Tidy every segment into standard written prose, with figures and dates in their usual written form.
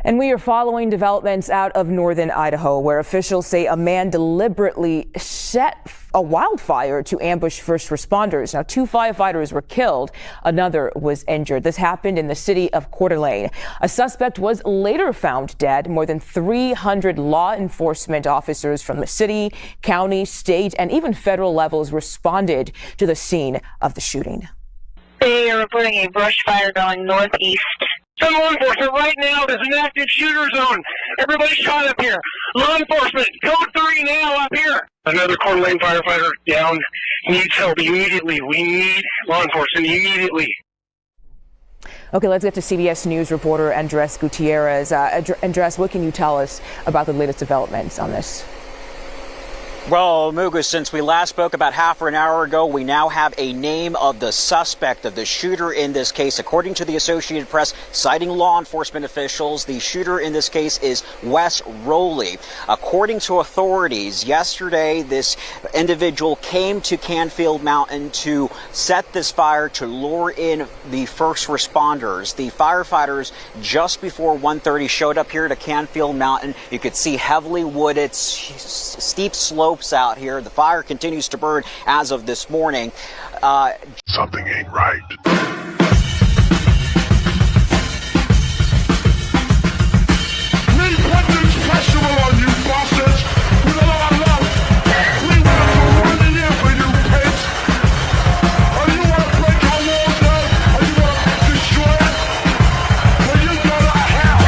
And we are following developments out of northern Idaho, where officials say a man deliberately set a wildfire to ambush first responders. Now, 2 firefighters were killed. Another was injured. This happened in the city of Coeur d'Alene. A suspect was later found dead. More than 300 law enforcement officers from the city, county, state, and even federal levels responded to the scene of the shooting. They are reporting a brush fire going northeast. Some law enforcement right now, there's an active shooter zone. Everybody shot up here. Law enforcement, code 3 now up here. Another Coeur d'Alene firefighter down, needs help immediately. We need law enforcement immediately. Okay, let's get to CBS News reporter Andres Gutierrez. Andres, what can you tell us about the latest developments on this? Well, Mugu, since we last spoke about half an hour ago, we now have a name of the suspect, of the shooter in this case. According to the Associated Press, citing law enforcement officials, the shooter in this case is Wes Rowley. According to authorities, yesterday, this individual came to Canfield Mountain to set this fire to lure in the first responders. The firefighters just before 1:30 showed up here to Canfield Mountain. You could see heavily wooded, steep slopes out here. The fire continues to burn as of this morning. Something ain't right. We put this pressure on you bastards with a lot of love. We want to run in here for you pigs. Or you want to break our walls down? Or you want to destroy it? Well, you go to hell.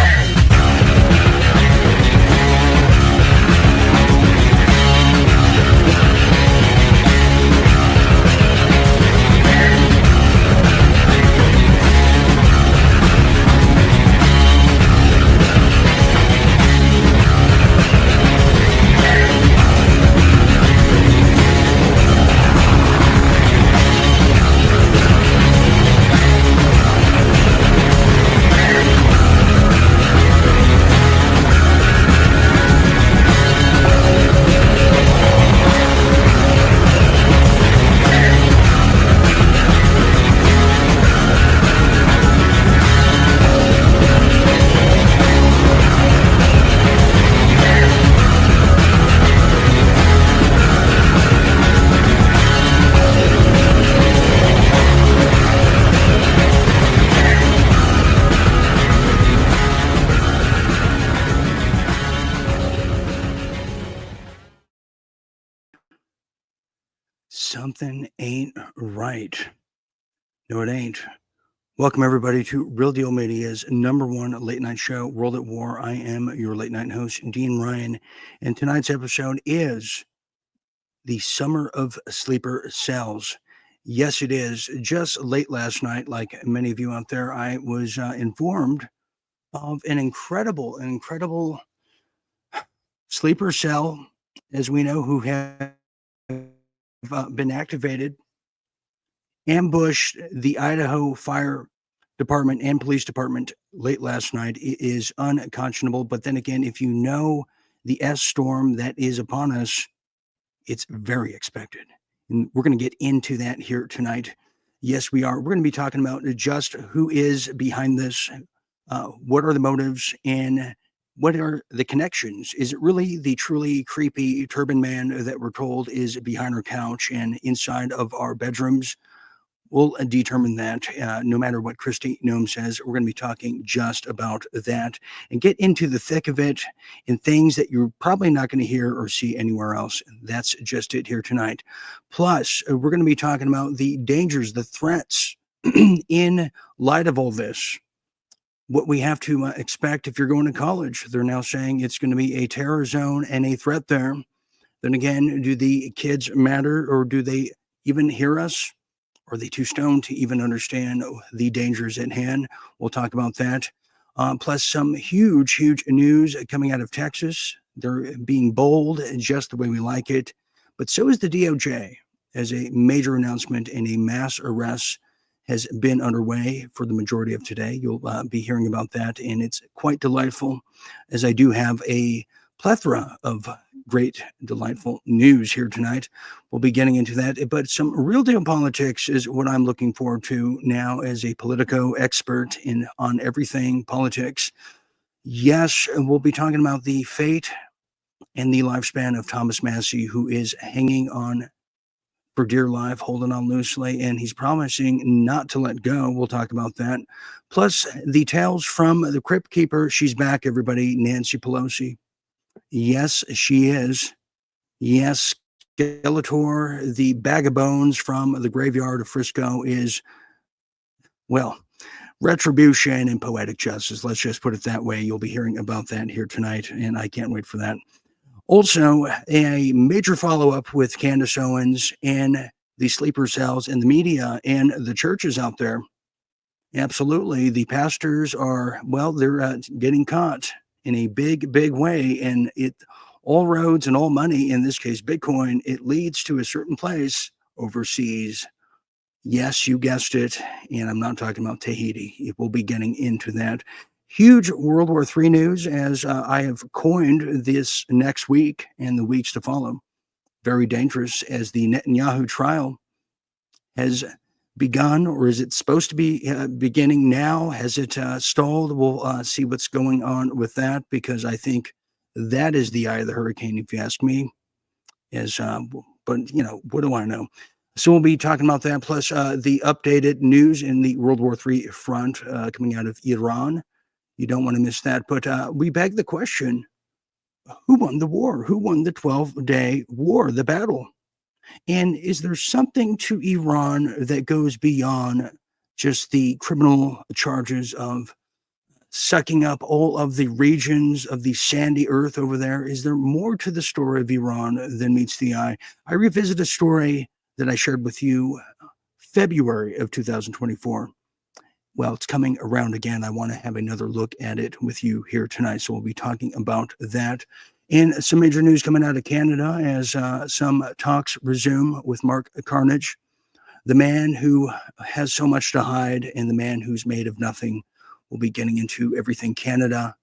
Something ain't right. No, it ain't. Welcome, everybody, to Real Deal Media's #1 late night show, World at War. I am your late night host, Dean Ryan, and tonight's episode is the Summer of Sleeper Cells. Yes, it is. Just late last night, like many of you out there, I was informed of an incredible sleeper cell, as we know, who have been activated, ambushed the Idaho Fire Department and Police Department late last night. It is unconscionable. But then again, if you know the S storm that is upon us, it's very expected. And we're going to get into that here tonight. Yes, we are. We're going to be talking about just who is behind this, what are the motives, and what are the connections? Is it really the truly creepy turban man that we're told is behind our couch and inside of our bedrooms? We'll determine that no matter what Kristi Noem says. We're going to be talking just about that and get into the thick of it and things that you're probably not going to hear or see anywhere else. That's just it here tonight. Plus, we're going to be talking about the dangers, the threats in light of all this. What we have to expect if you're going to college. They're now saying it's going to be a terror zone and a threat there. Then again, do the kids matter, or do they even hear us? Are they too stoned to even understand the dangers at hand? We'll talk about that. Plus some huge news coming out of Texas. They're being bold, just the way we like it. But so is the DOJ, as a major announcement and a mass arrest has been underway for the majority of today. You'll be hearing about that, and it's quite delightful, as I do have a plethora of great, delightful news here tonight. We'll be getting into that, but some real deal politics is what I'm looking forward to now as a Politico expert on everything politics. Yes, we'll be talking about the fate and the lifespan of Thomas Massie, who is hanging on for dear life, holding on loosely, and he's promising not to let go. We'll talk about that. Plus, the tales from the Crypt Keeper. She's back, everybody. Nancy Pelosi. Yes, she is. Yes, Skeletor, the bag of bones from the graveyard of Frisco, is, well, retribution and poetic justice. Let's just put it that way. You'll be hearing about that here tonight, and I can't wait for that. Also, a major follow-up with Candace Owens and the sleeper cells and the media and the churches out there. Absolutely. The pastors are, well, they're getting caught in a big, big way. And all roads and all money, in this case, Bitcoin, it leads to a certain place overseas. Yes, you guessed it. And I'm not talking about Tahiti. We'll be getting into that. Huge World War III news, as I have coined this next week and the weeks to follow. Very dangerous, as the Netanyahu trial has begun, or is it supposed to be beginning now? Has it stalled? We'll see what's going on with that, because I think that is the eye of the hurricane, if you ask me. But, what do I know? So we'll be talking about that, plus the updated news in the World War III front coming out of Iran. You don't want to miss that. But we beg the question, who won the war? Who won the 12-day war, the battle? And is there something to Iran that goes beyond just the criminal charges of sucking up all of the regions of the sandy earth over there? Is there more to the story of Iran than meets the eye? I revisit a story that I shared with you February of 2024. Well, it's coming around again. I want to have another look at it with you here tonight. So we'll be talking about that. And some major news coming out of Canada as some talks resume with Mark Carnage, the man who has so much to hide and the man who's made of nothing. We'll be getting into everything Canada,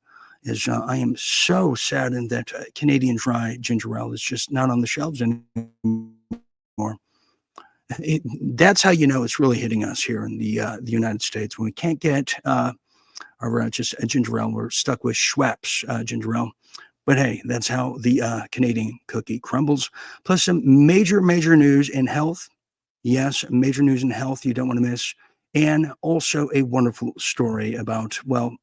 as I am so saddened that Canadian dry ginger ale is just not on the shelves anymore. That's how you know it's really hitting us here in the United States. When we can't get our just a ginger ale, we're stuck with Schweppes ginger ale. But hey, that's how the Canadian cookie crumbles. Plus some major news in health. Yes, major news in health you don't want to miss. And also a wonderful story about, well,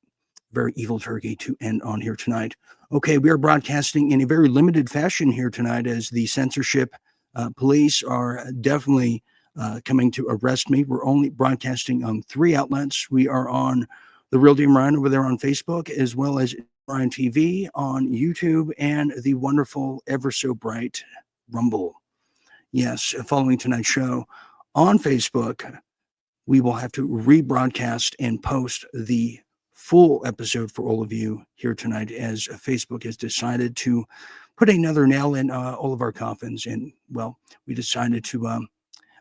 very evil turkey to end on here tonight. Okay, we are broadcasting in a very limited fashion here tonight, as the censorship police are definitely coming to arrest me. We're only broadcasting on 3 outlets. We are on TheRealDeanRyan over there on Facebook, as well as Ryan TV on YouTube, and the wonderful, ever so bright Rumble. Yes, following tonight's show on Facebook, we will have to rebroadcast and post the full episode for all of you here tonight, as Facebook has decided to put another nail in all of our coffins. And, well, we decided to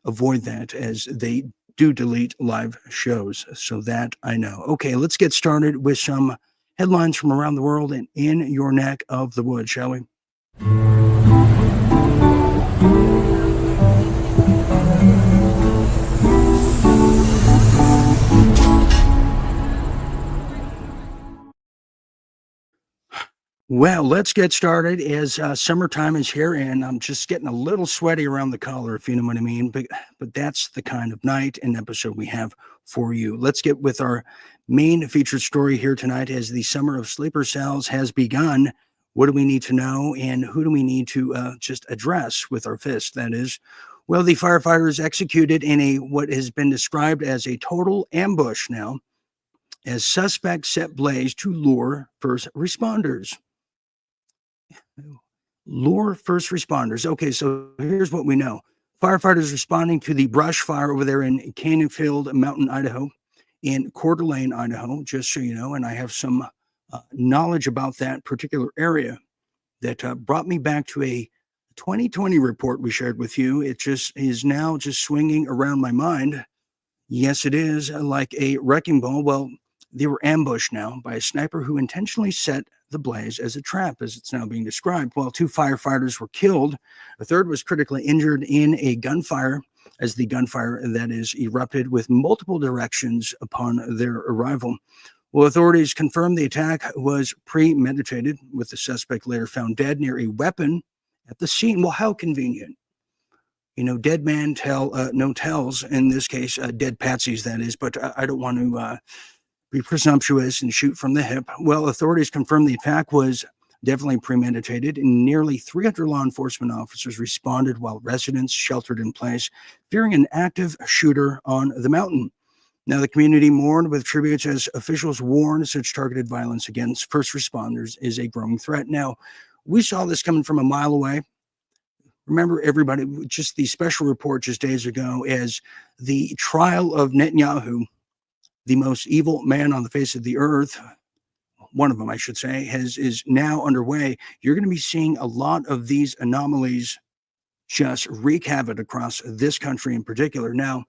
avoid that, as they do delete live shows. So that I know. Okay, let's get started with some headlines from around the world and in your neck of the woods, shall we? Well, let's get started, as summertime is here, and I'm just getting a little sweaty around the collar, if you know what I mean. But that's the kind of night and episode we have for you. Let's get with our main featured story here tonight, as the summer of sleeper cells has begun. What do we need to know, and who do we need to just address with our fist? That is, well, the firefighters executed in what has been described as a total ambush now, as suspects set blaze to lure first responders. Okay, so here's what we know. Firefighters responding to the brush fire over there in Canyonfield Mountain, Idaho, in Coeur d'Alene, Idaho, just so you know, and I have some knowledge about that particular area that brought me back to a 2020 report we shared with you. It just is now just swinging around my mind. Yes, it is like a wrecking ball. Well, they were ambushed now by a sniper who intentionally set the blaze as a trap, as it's now being described. Well, 2 firefighters were killed. A third was critically injured in a gunfire, as the gunfire that is erupted with multiple directions upon their arrival. Well, authorities confirmed the attack was premeditated, with the suspect later found dead near a weapon at the scene. Well, how convenient. Dead man no tells, in this case, dead patsies, that is, but I don't want to be presumptuous and shoot from the hip. Well, authorities confirmed the attack was definitely premeditated, and nearly 300 law enforcement officers responded while residents sheltered in place, fearing an active shooter on the mountain. Now, the community mourned with tributes as officials warned such targeted violence against first responders is a growing threat. Now, we saw this coming from a mile away. Remember, everybody, just the special report just days ago as the trial of Netanyahu, the most evil man on the face of the earth, one of them, I should say, is now underway. You're going to be seeing a lot of these anomalies just wreak havoc across this country in particular. Now,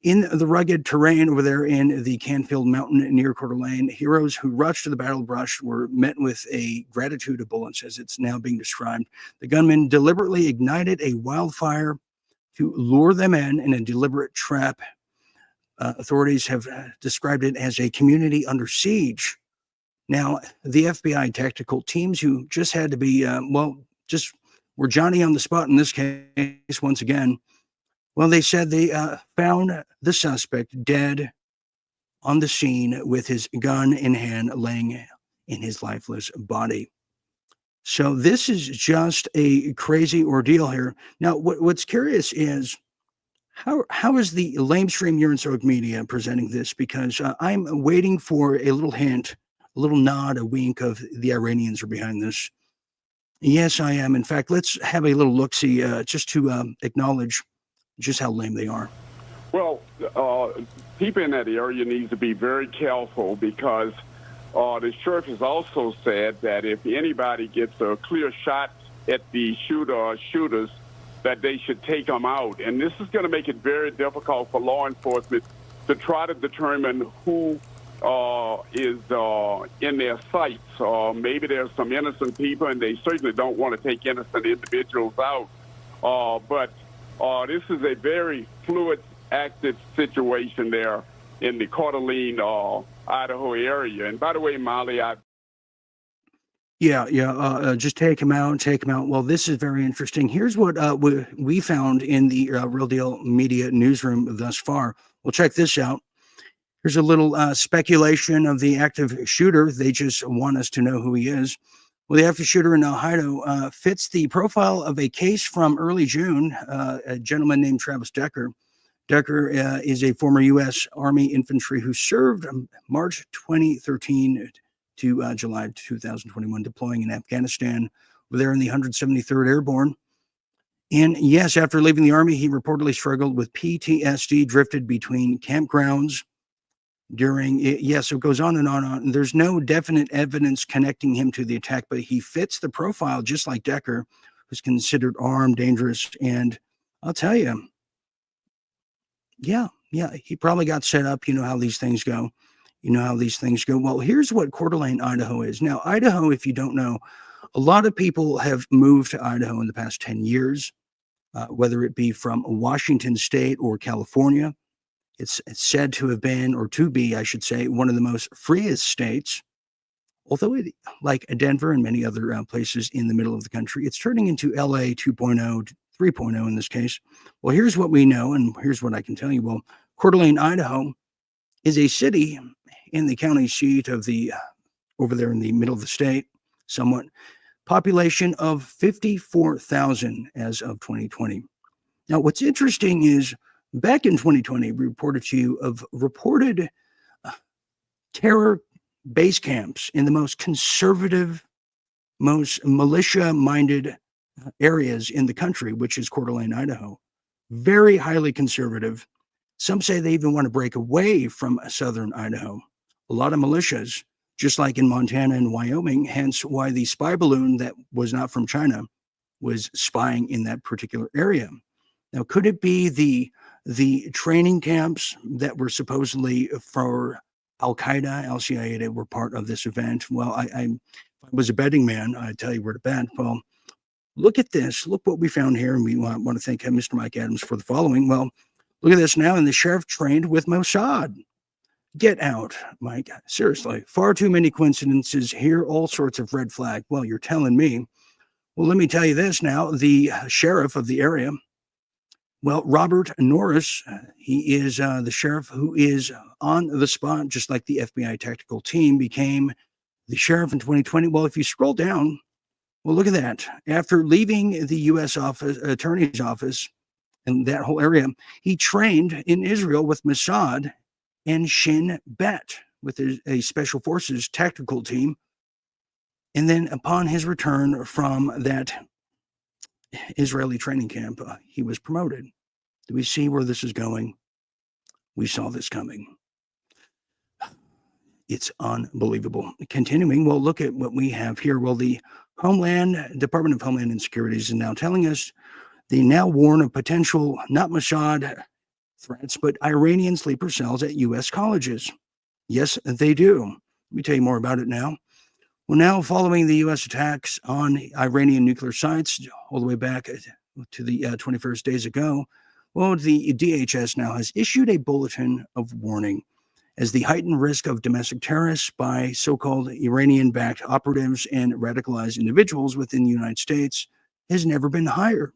in the rugged terrain over there in the Canfield Mountain near Coeur d'Alene, heroes who rushed to the battle brush were met with a gratitude of bullets, as it's now being described. The gunmen deliberately ignited a wildfire to lure them in a deliberate trap. Authorities have described it as a community under siege. Now, the FBI tactical teams who just had to be, just were Johnny on the spot in this case once again. Well, they said they found the suspect dead on the scene with his gun in hand, laying in his lifeless body. So this is just a crazy ordeal here. Now, what's curious is how is the lamestream Urine-soaked media presenting this? Because I'm waiting for a little hint, a little nod, a wink of the Iranians are behind this. Yes, I am. In fact, let's have a little look-see just to acknowledge just how lame they are. Well, people in that area need to be very careful because the sheriff has also said that if anybody gets a clear shot at the shooter or shooters, that they should take them out. And this is going to make it very difficult for law enforcement to try to determine who is in their sights. Maybe there's some innocent people, and they certainly don't want to take innocent individuals out. But this is a very fluid, active situation there in the Coeur d'Alene, Idaho area. And by the way, Molly, just take him out. Well, this is very interesting. Here's what we found in the Real Deal Media newsroom thus far. Well, check this out. Here's a little speculation of the active shooter. They just want us to know who he is. Well, the active shooter in Idaho fits the profile of a case from early June, a gentleman named Travis Decker. Decker is a former U.S. Army infantry who served March 2013 to July 2021, deploying in Afghanistan. We're there in the 173rd Airborne. And yes, after leaving the Army, he reportedly struggled with PTSD, drifted between campgrounds during it. Yes, it goes on and on and on. There's no definite evidence connecting him to the attack, but he fits the profile just like Decker, who's considered armed, dangerous. And I'll tell you, he probably got set up. You know how these things go. Well, here's what Coeur d'Alene, Idaho is. Now, Idaho, if you don't know, a lot of people have moved to Idaho in the past 10 years, whether it be from Washington State or California. It's said to have been, or to be, I should say, one of the most freest states. Although, like Denver and many other places in the middle of the country, it's turning into LA 2.0, 3.0 in this case. Well, here's what we know, and here's what I can tell you. Well, Coeur d'Alene, Idaho is a city in the county seat of the, over there in the middle of the state, somewhat, population of 54,000 as of 2020. Now, what's interesting is back in 2020, we reported to you of reported terror base camps in the most conservative, most militia-minded areas in the country, which is Coeur d'Alene, Idaho. Very highly conservative. Some say they even want to break away from southern Idaho. A lot of militias, just like in Montana and Wyoming, hence why the spy balloon that was not from China was spying in that particular area. Now, could it be the training camps that were supposedly for Al-Qaeda, Al-CIA, that were part of this event? Well, I was a betting man. I'd tell you where to bet. Well, look at this. Look what we found here. And we want to thank Mr. Mike Adams for the following. Well, look at this now. And the sheriff trained with Mossad. Get out, Mike. Seriously, far too many coincidences here, all sorts of red flag. Well, you're telling me. Well, let me tell you this now. The sheriff of the area, well, Robert Norris, he is the sheriff who is on the spot, just like the FBI tactical team became the sheriff in 2020. Well, if you scroll down, well, look at that. After leaving the U.S. Attorney's office and that whole area, he trained in Israel with Mossad and Shin Bet with a special forces tactical team. And then upon his return from that Israeli training camp, he was promoted. Do we see where this is going? We saw this coming. It's unbelievable. Continuing, well, look at what we have here. Well, the Department of Homeland Security is now telling us they now warn of potential, not Mossad threats, but Iranian sleeper cells at U.S. colleges. Yes, they do. Let me tell you more about it now. Well, now following the U.S. attacks on Iranian nuclear sites all the way back to the 21st days ago, well, the DHS now has issued a bulletin of warning as the heightened risk of domestic terrorists by so-called Iranian-backed operatives and radicalized individuals within the United States has never been higher.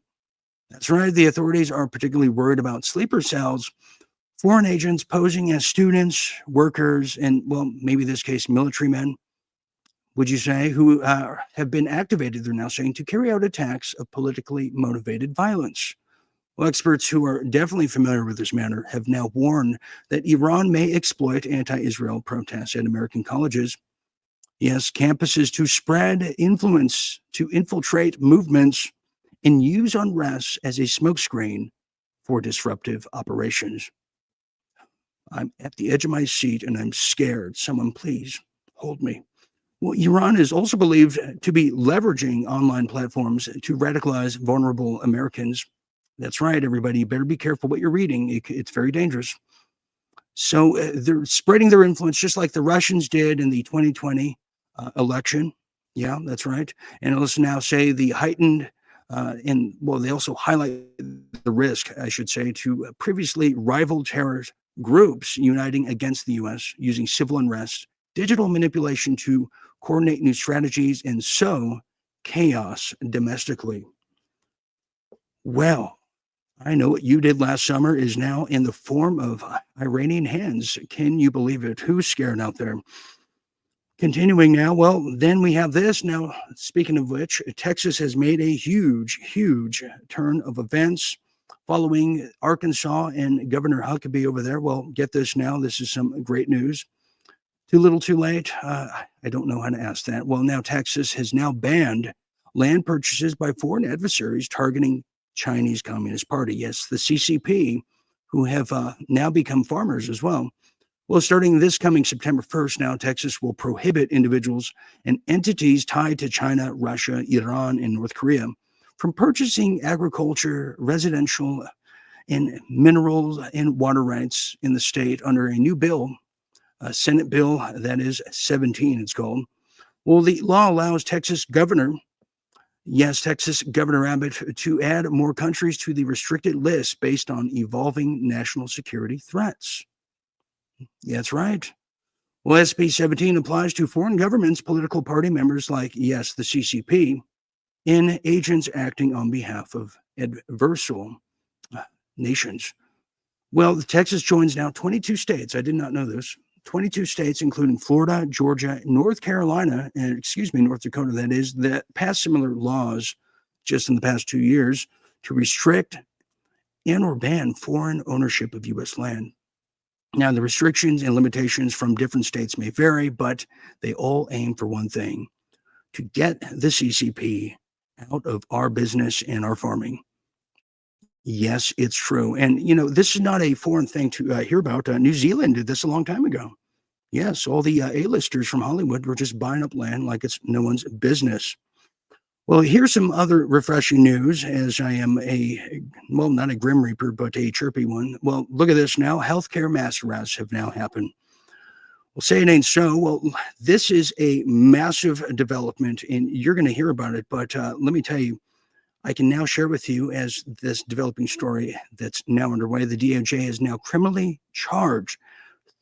That's right. The authorities are particularly worried about sleeper cells, foreign agents posing as students, workers, and, well, maybe this case, military men, would you say, who have been activated, they're now saying, to carry out attacks of politically motivated violence. Well, experts who are definitely familiar with this matter have now warned that Iran may exploit anti-Israel protests at American colleges. Yes, campuses to spread influence, to infiltrate movements, and use unrest as a smokescreen for disruptive operations. I'm at the edge of my seat and I'm scared. Someone please hold me. Well, Iran is also believed to be leveraging online platforms to radicalize vulnerable Americans. That's right, everybody. You better be careful what you're reading. It's very dangerous. So they're spreading their influence just like the Russians did in the 2020 election. Yeah, that's right. And let's now say the heightened they also highlight the risk, I should say, to previously rival terrorist groups uniting against the U.S. using civil unrest, digital manipulation to coordinate new strategies, and sow chaos domestically. Well, I know what you did last summer is now in the form of Iranian hands. Can you believe it? Who's scared out there? Continuing now, well, then we have this. Now, speaking of which, Texas has made a huge, huge turn of events following Arkansas and Governor Huckabee over there. Well, get this now. This is some great news. Too little, too late? I don't know how to ask that. Well, now Texas has now banned land purchases by foreign adversaries targeting Chinese Communist Party. Yes, the CCP, who have now become farmers as well. Well, starting this coming September 1st, now Texas will prohibit individuals and entities tied to China, Russia, Iran, and North Korea from purchasing agriculture, residential, and minerals and water rights in the state under a new bill, Senate Bill that is 17, it's called. Well, the law allows Texas Governor Abbott to add more countries to the restricted list based on evolving national security threats. Yeah, that's right. Well, SB 17 applies to foreign governments, political party members like, yes, the CCP, and agents acting on behalf of adversarial nations. Well, Texas joins now 22 states. I did not know this. 22 states, including Florida, Georgia, North Carolina, and North Dakota, that passed similar laws just in the past 2 years to restrict and or ban foreign ownership of U.S. land. Now, the restrictions and limitations from different states may vary, but they all aim for one thing: to get the CCP out of our business and our farming. Yes, it's true. And, this is not a foreign thing to hear about. New Zealand did this a long time ago. Yes, all the A-listers from Hollywood were just buying up land like it's no one's business. Well, here's some other refreshing news, as I am not a grim reaper, but a chirpy one. Well, look at this now. Healthcare mass arrests have now happened. Well, say it ain't so. Well, this is a massive development, and you're going to hear about it. But let me tell you, I can now share with you as this developing story that's now underway. The DOJ has now criminally charged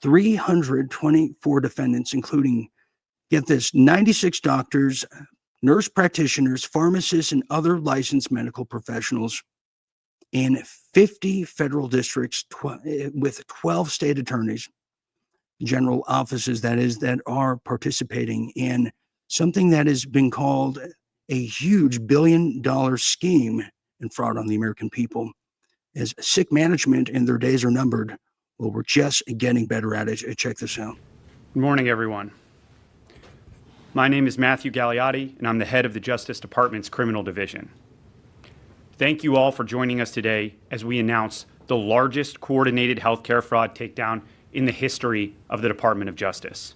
324 defendants, including, get this, 96 doctors, nurse practitioners, pharmacists, and other licensed medical professionals in 50 federal districts with 12 state attorneys, general offices, that is, that are participating in something that has been called a huge billion-dollar scheme and fraud on the American people. As sick management and their days are numbered, well, we're just getting better at it. Check this out. Good morning, everyone. My name is Matthew Gagliotti, and I'm the head of the Justice Department's Criminal Division. Thank you all for joining us today as we announce the largest coordinated healthcare fraud takedown in the history of the Department of Justice.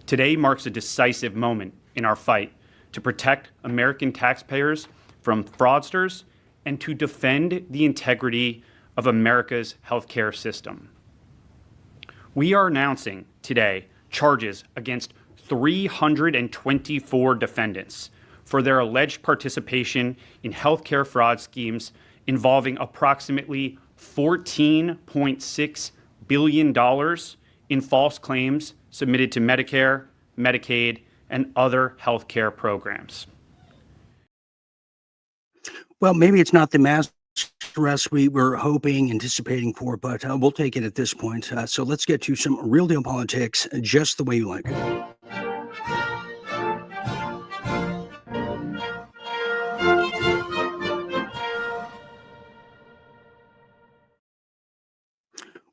Today marks a decisive moment in our fight to protect American taxpayers from fraudsters and to defend the integrity of America's healthcare system. We are announcing today charges against 324 defendants for their alleged participation in healthcare fraud schemes involving approximately $14.6 billion in false claims submitted to Medicare, Medicaid, and other healthcare programs. Well, maybe it's not the mass arrest we were hoping, anticipating for, but we'll take it at this point. So let's get to some real deal politics, just the way you like it.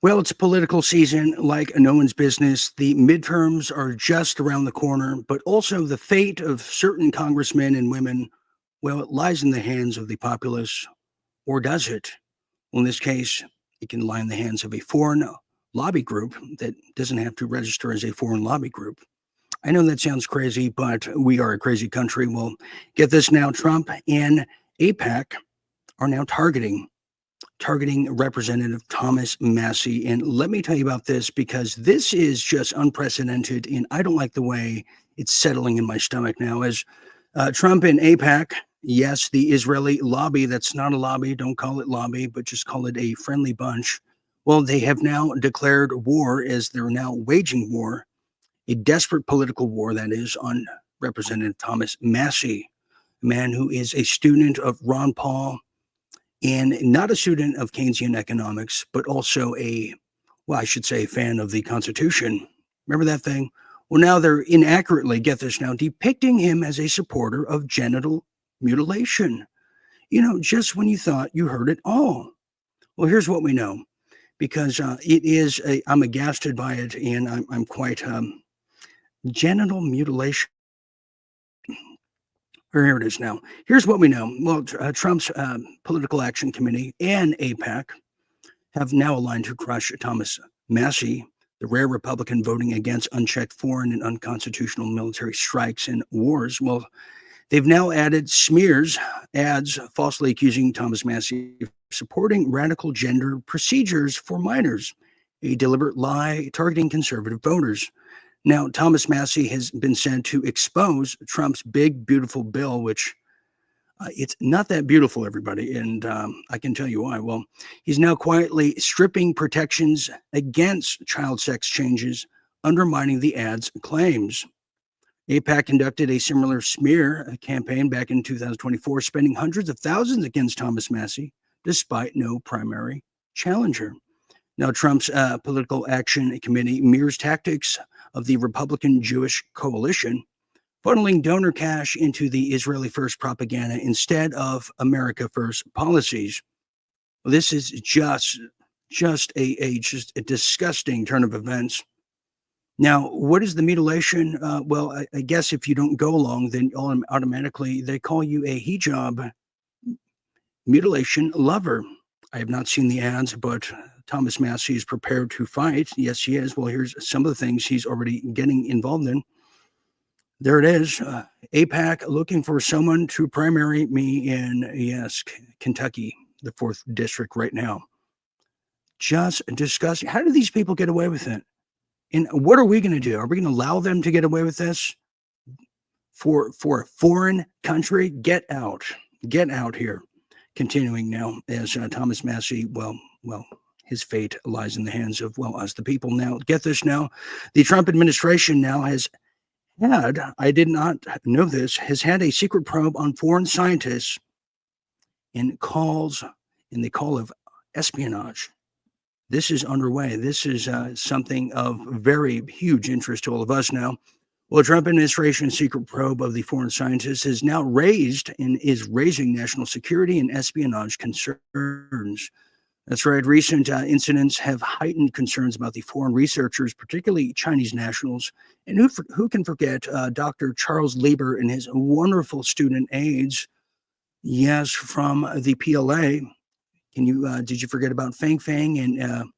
Well, it's political season like no one's business. The midterms are just around the corner, but also the fate of certain congressmen and women, well, it lies in the hands of the populace, or does it? Well, in this case, it can lie in the hands of a foreign lobby group that doesn't have to register as a foreign lobby group. I know that sounds crazy, but we are a crazy country. Well, get this now, Trump and AIPAC are now targeting Representative Thomas Massie. And let me tell you about this, because this is just unprecedented, and I don't like the way it's settling in my stomach now. As Trump and AIPAC, yes, the Israeli lobby, that's not a lobby, don't call it lobby, but just call it a friendly bunch. Well, they have now declared war, as they're now waging war, a desperate political war, that is, on Representative Thomas Massie, a man who is a student of Ron Paul, and not a student of Keynesian economics, but also a fan of the Constitution. Remember that thing? Well, now they're inaccurately, get this now, depicting him as a supporter of genital mutilation. You know, just when you thought you heard it all. Well, here's what we know, because I'm aghast by it, and I'm quite genital mutilation. Here it is now. Here's what we know. Well, Trump's Political Action Committee and AIPAC have now aligned to crush Thomas Massie, the rare Republican voting against unchecked foreign and unconstitutional military strikes and wars. Well, they've now added ads falsely accusing Thomas Massie of supporting radical gender procedures for minors, a deliberate lie targeting conservative voters. Now, Thomas Massie has been sent to expose Trump's big, beautiful bill, which it's not that beautiful, everybody. And I can tell you why. Well, he's now quietly stripping protections against child sex changes, undermining the ad's claims. AIPAC conducted a similar smear campaign back in 2024, spending hundreds of thousands against Thomas Massie, despite no primary challenger. Now, Trump's Political Action Committee mirrors tactics of the Republican Jewish coalition, funneling donor cash into the Israeli First propaganda instead of America First policies. Well, this is just a disgusting turn of events. Now, what is the mutilation? Well, I guess if you don't go along, then automatically they call you a hijab mutilation lover. I have not seen the ads, but Thomas Massie is prepared to fight. Yes, he is. Well, here's some of the things he's already getting involved in. There it is. AIPAC looking for someone to primary me in, yes, Kentucky, the 4th district right now. Just disgusting. How do these people get away with it? And what are we going to do? Are we going to allow them to get away with this? For a foreign country? Get out. Get out here. Continuing now as Thomas Massie, his fate lies in the hands of, well, us, the people. Now, get this now. The Trump administration now has had, I did not know this, has had a secret probe on foreign scientists in the call of espionage. This is underway. This is something of very huge interest to all of us now. Well, the Trump administration's secret probe of the foreign scientists has now raised and is raising national security and espionage concerns. That's right. Recent incidents have heightened concerns about the foreign researchers, particularly Chinese nationals. And who can forget Dr. Charles Lieber and his wonderful student aides? Yes, from the PLA. Did you forget about Fang Fang and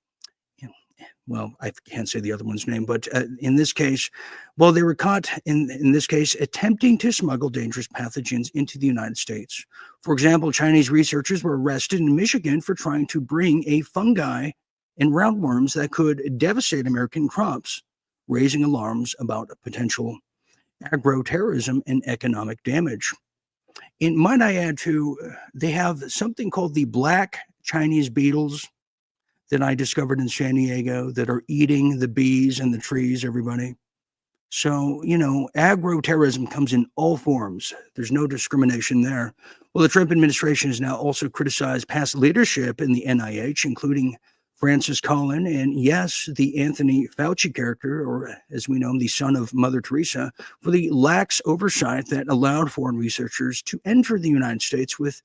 well, I can't say the other one's name, but in this case, well, they were caught in this case attempting to smuggle dangerous pathogens into the United States. For example, Chinese researchers were arrested in Michigan for trying to bring a fungi and roundworms that could devastate American crops, raising alarms about potential agro-terrorism and economic damage. And might I add too, they have something called the black Chinese beetles that I discovered in San Diego that are eating the bees and the trees, everybody. So, agro-terrorism comes in all forms. There's no discrimination there. Well, the Trump administration has now also criticized past leadership in the NIH, including Francis Collin and, yes, the Anthony Fauci character, or as we know him, the son of Mother Teresa, for the lax oversight that allowed foreign researchers to enter the United States with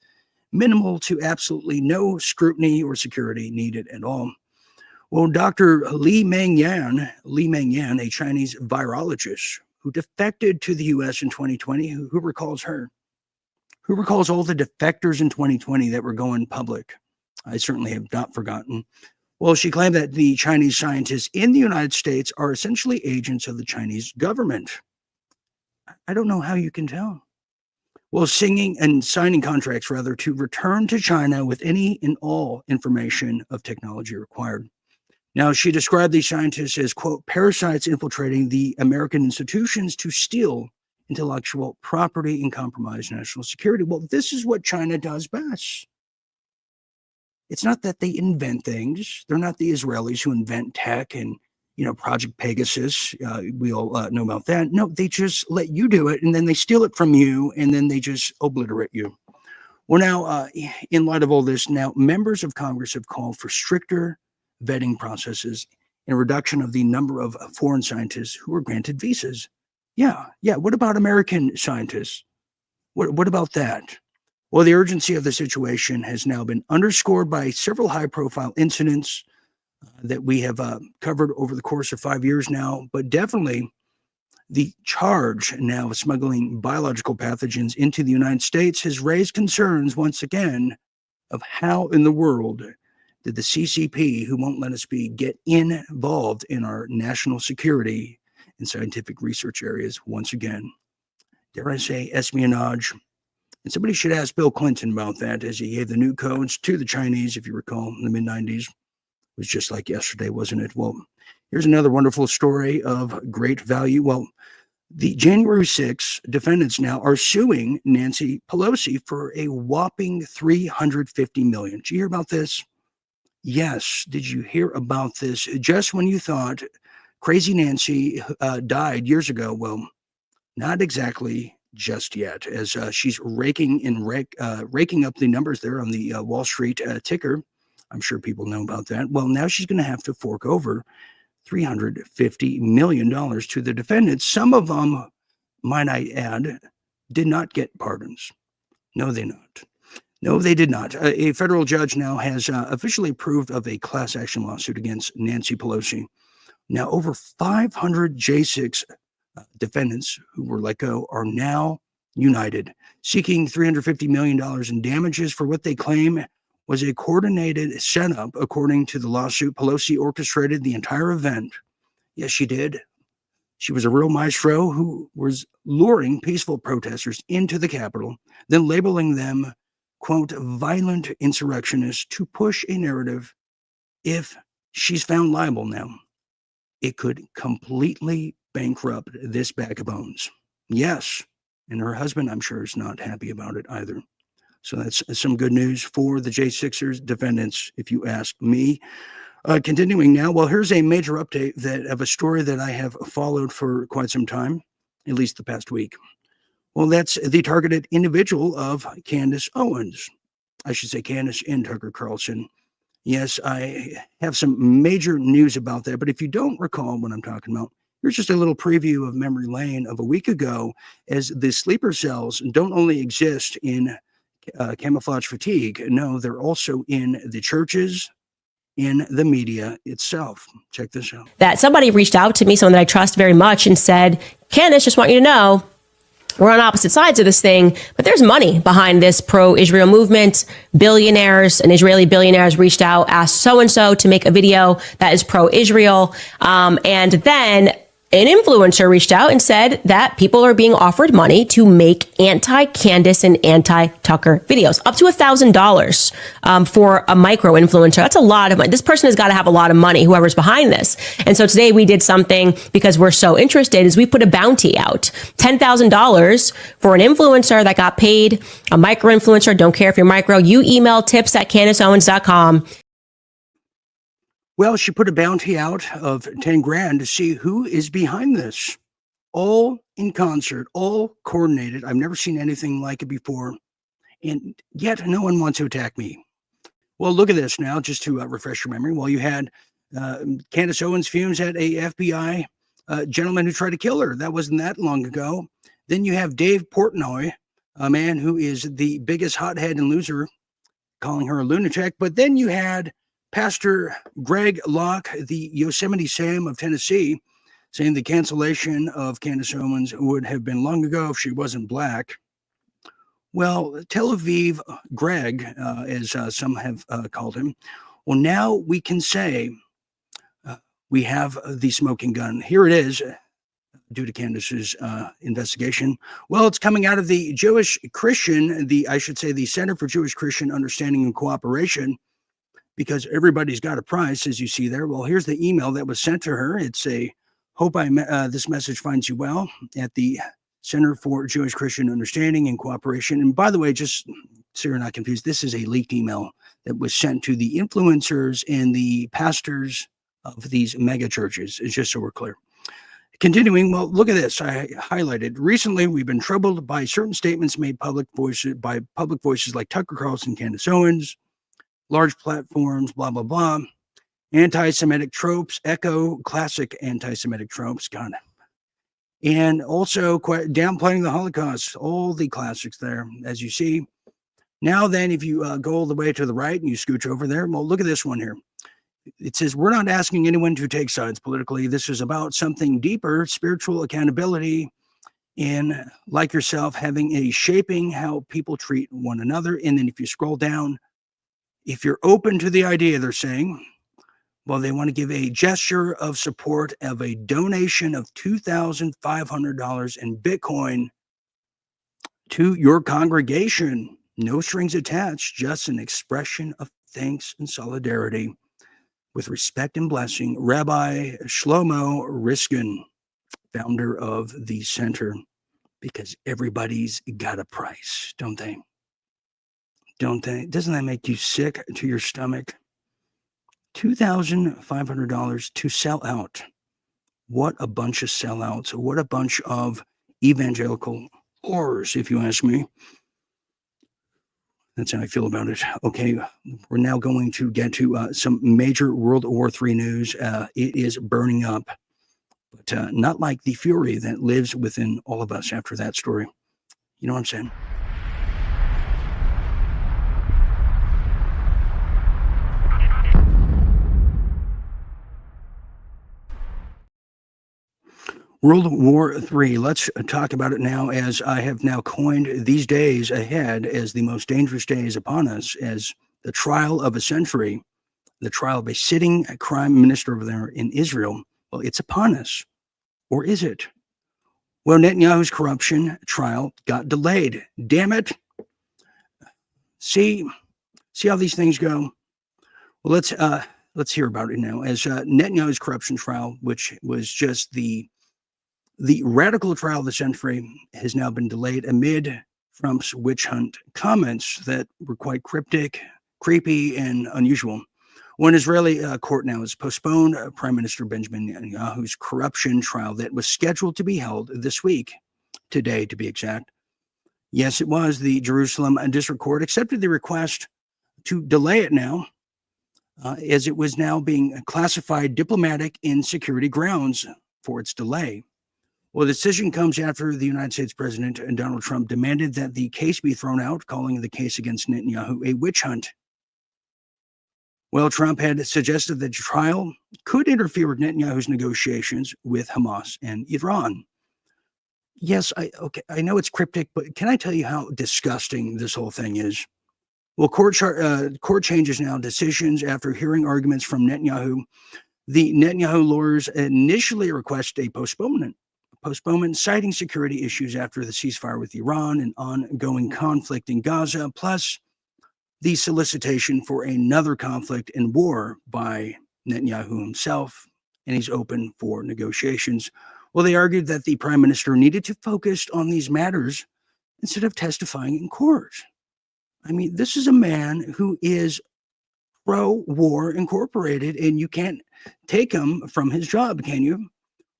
minimal to absolutely no scrutiny or security needed at all. Well, Dr. Li Mengyan, a Chinese virologist who defected to the U.S. in 2020, who recalls her? Who recalls all the defectors in 2020 that were going public? I certainly have not forgotten. Well, she claimed that the Chinese scientists in the United States are essentially agents of the Chinese government. I don't know how you can tell. Well, signing contracts, to return to China with any and all information of technology required. Now, she described these scientists as, quote, parasites infiltrating the American institutions to steal intellectual property and compromise national security. Well, this is what China does best. It's not that they invent things. They're not the Israelis who invent tech and Project Pegasus, we all know about that. No, they just let you do it, and then they steal it from you, and then they just obliterate you. Well, now, in light of all this, now members of Congress have called for stricter vetting processes and a reduction of the number of foreign scientists who are granted visas. Yeah. What about American scientists? What about that? Well, the urgency of the situation has now been underscored by several high-profile incidents that we have covered over the course of 5 years now, but definitely the charge now of smuggling biological pathogens into the United States has raised concerns once again of how in the world did the CCP, who won't let us get involved in our national security and scientific research areas once again. Dare I say espionage? And somebody should ask Bill Clinton about that as he gave the new codes to the Chinese, if you recall, in the mid-90s. It was just like yesterday, wasn't it? Well, here's another wonderful story of great value. Well, the January 6 defendants now are suing Nancy Pelosi for a whopping $350 million. Did you hear about this? Yes. Did you hear about this? Just when you thought Crazy Nancy died years ago, well, not exactly just yet, as she's raking up the numbers there on the Wall Street ticker. I'm sure people know about that. Well, now she's going to have to fork over $350 million to the defendants. Some of them, might I add, did not get pardons. No, they not. No, they did not. A federal judge now has officially approved of a class action lawsuit against Nancy Pelosi. Now, over 500 J6 defendants who were let go are now united, seeking $350 million in damages for what they claim was a coordinated setup. According to the lawsuit, Pelosi orchestrated the entire event. Yes, she did. She was a real maestro who was luring peaceful protesters into the Capitol, then labeling them, quote, violent insurrectionists to push a narrative. If she's found liable now, it could completely bankrupt this bag of bones. Yes, and her husband, I'm sure, is not happy about it either. So that's some good news for the J6ers defendants, if you ask me. Continuing now, well, here's a major update of a story that I have followed for quite some time, at least the past week. Well, that's the targeted individual of Candace Owens. I should say Candace and Tucker Carlson. Yes, I have some major news about that, but if you don't recall what I'm talking about, here's just a little preview of memory lane of a week ago, as the sleeper cells don't only exist in camouflage fatigue. No, they're also in the churches, in the media itself. Check this out. That somebody reached out to me, someone that I trust very much, and said, Candace, just want you to know, we're on opposite sides of this thing, but there's money behind this pro-Israel movement. Billionaires and Israeli billionaires reached out, asked so-and-so to make a video that is pro-Israel. And then an influencer reached out and said that people are being offered money to make anti-Candace and anti-Tucker videos, up to $1,000 for a micro influencer. That's a lot of money. This person has got to have a lot of money, whoever's behind this. And so today we did something because we're so interested, is we put a bounty out, $10,000 for an influencer that got paid, a micro influencer. Don't care if you're micro. You email tips@CandaceOwens.com. Well, she put a bounty out of 10 grand to see who is behind this. All in concert, all coordinated. I've never seen anything like it before. And yet no one wants to attack me. Well, look at this now, just to refresh your memory. Well, you had Candace Owens fumes at a FBI gentleman who tried to kill her. That wasn't that long ago. Then you have Dave Portnoy, a man who is the biggest hothead and loser, calling her a lunatic. But then you had Pastor Greg Locke, the Yosemite Sam of Tennessee, saying the cancellation of Candace Owens would have been long ago if she wasn't black. Well, Tel Aviv Greg, as some have called him, well, now we can say we have the smoking gun. Here it is, due to Candace's investigation. Well, it's coming out of the Jewish Christian, I should say the Center for Jewish Christian Understanding and Cooperation, because everybody's got a price, as you see there. Well, here's the email that was sent to her. It's hope this message finds you well at the Center for Jewish Christian Understanding and Cooperation. And by the way, just so you're not confused, this is a leaked email that was sent to the influencers and the pastors of these mega churches, just so we're clear. Continuing, well, look at this. I highlighted, recently we've been troubled by certain statements made by public voices like Tucker Carlson, Candace Owens, large platforms, blah, blah, blah. Anti-Semitic tropes, echo classic anti-Semitic tropes, God. And also downplaying the Holocaust, all the classics there, as you see. Now then, if you go all the way to the right and you scooch over there, well, look at this one here. It says, we're not asking anyone to take sides politically. This is about something deeper, spiritual accountability, and like yourself, having a shaping how people treat one another. And then if you scroll down, if you're open to the idea, they're saying, well, they want to give a gesture of support of a donation of $2,500 in Bitcoin to your congregation. No strings attached, just an expression of thanks and solidarity. With respect and blessing, Rabbi Shlomo Riskin, founder of the center, because everybody's got a price, don't they? Don't they? Doesn't that make you sick to your stomach? $2,500 to sell out. What a bunch of sellouts. What a bunch of evangelical whores, if you ask me. That's how I feel about it. Okay, we're now going to get to some major World War III news. It is burning up, but not like the fury that lives within all of us after that story. You know what I'm saying? World War III. Let's talk about it now, as I have now coined these days ahead as the most dangerous days upon us, as the trial of a century, the trial of a sitting prime minister over there in Israel. Well, it's upon us. Or is it? Well, Netanyahu's corruption trial got delayed. Damn it. See how these things go? Well, let's hear about it now. As Netanyahu's corruption trial, which was just the radical trial of the century, has now been delayed amid Trump's witch hunt comments that were quite cryptic, creepy, and unusual. One Israeli court now has postponed Prime Minister Benjamin Netanyahu's corruption trial that was scheduled to be held this week, today to be exact. Yes, it was. The Jerusalem District Court accepted the request to delay it now, as it was now being classified diplomatic and security grounds for its delay. Well, the decision comes after the United States President Donald Trump demanded that the case be thrown out, calling the case against Netanyahu a witch hunt. Well, Trump had suggested that the trial could interfere with Netanyahu's negotiations with Hamas and Iran. Yes, I know it's cryptic, but can I tell you how disgusting this whole thing is? Well, court changes now decisions after hearing arguments from Netanyahu. The Netanyahu lawyers initially requested a postponement, citing security issues after the ceasefire with Iran and ongoing conflict in Gaza, plus the solicitation for another conflict and war by Netanyahu himself, and he's open for negotiations. Well, they argued that the prime minister needed to focus on these matters instead of testifying in court. I mean, this is a man who is pro-war incorporated, and you can't take him from his job, can you?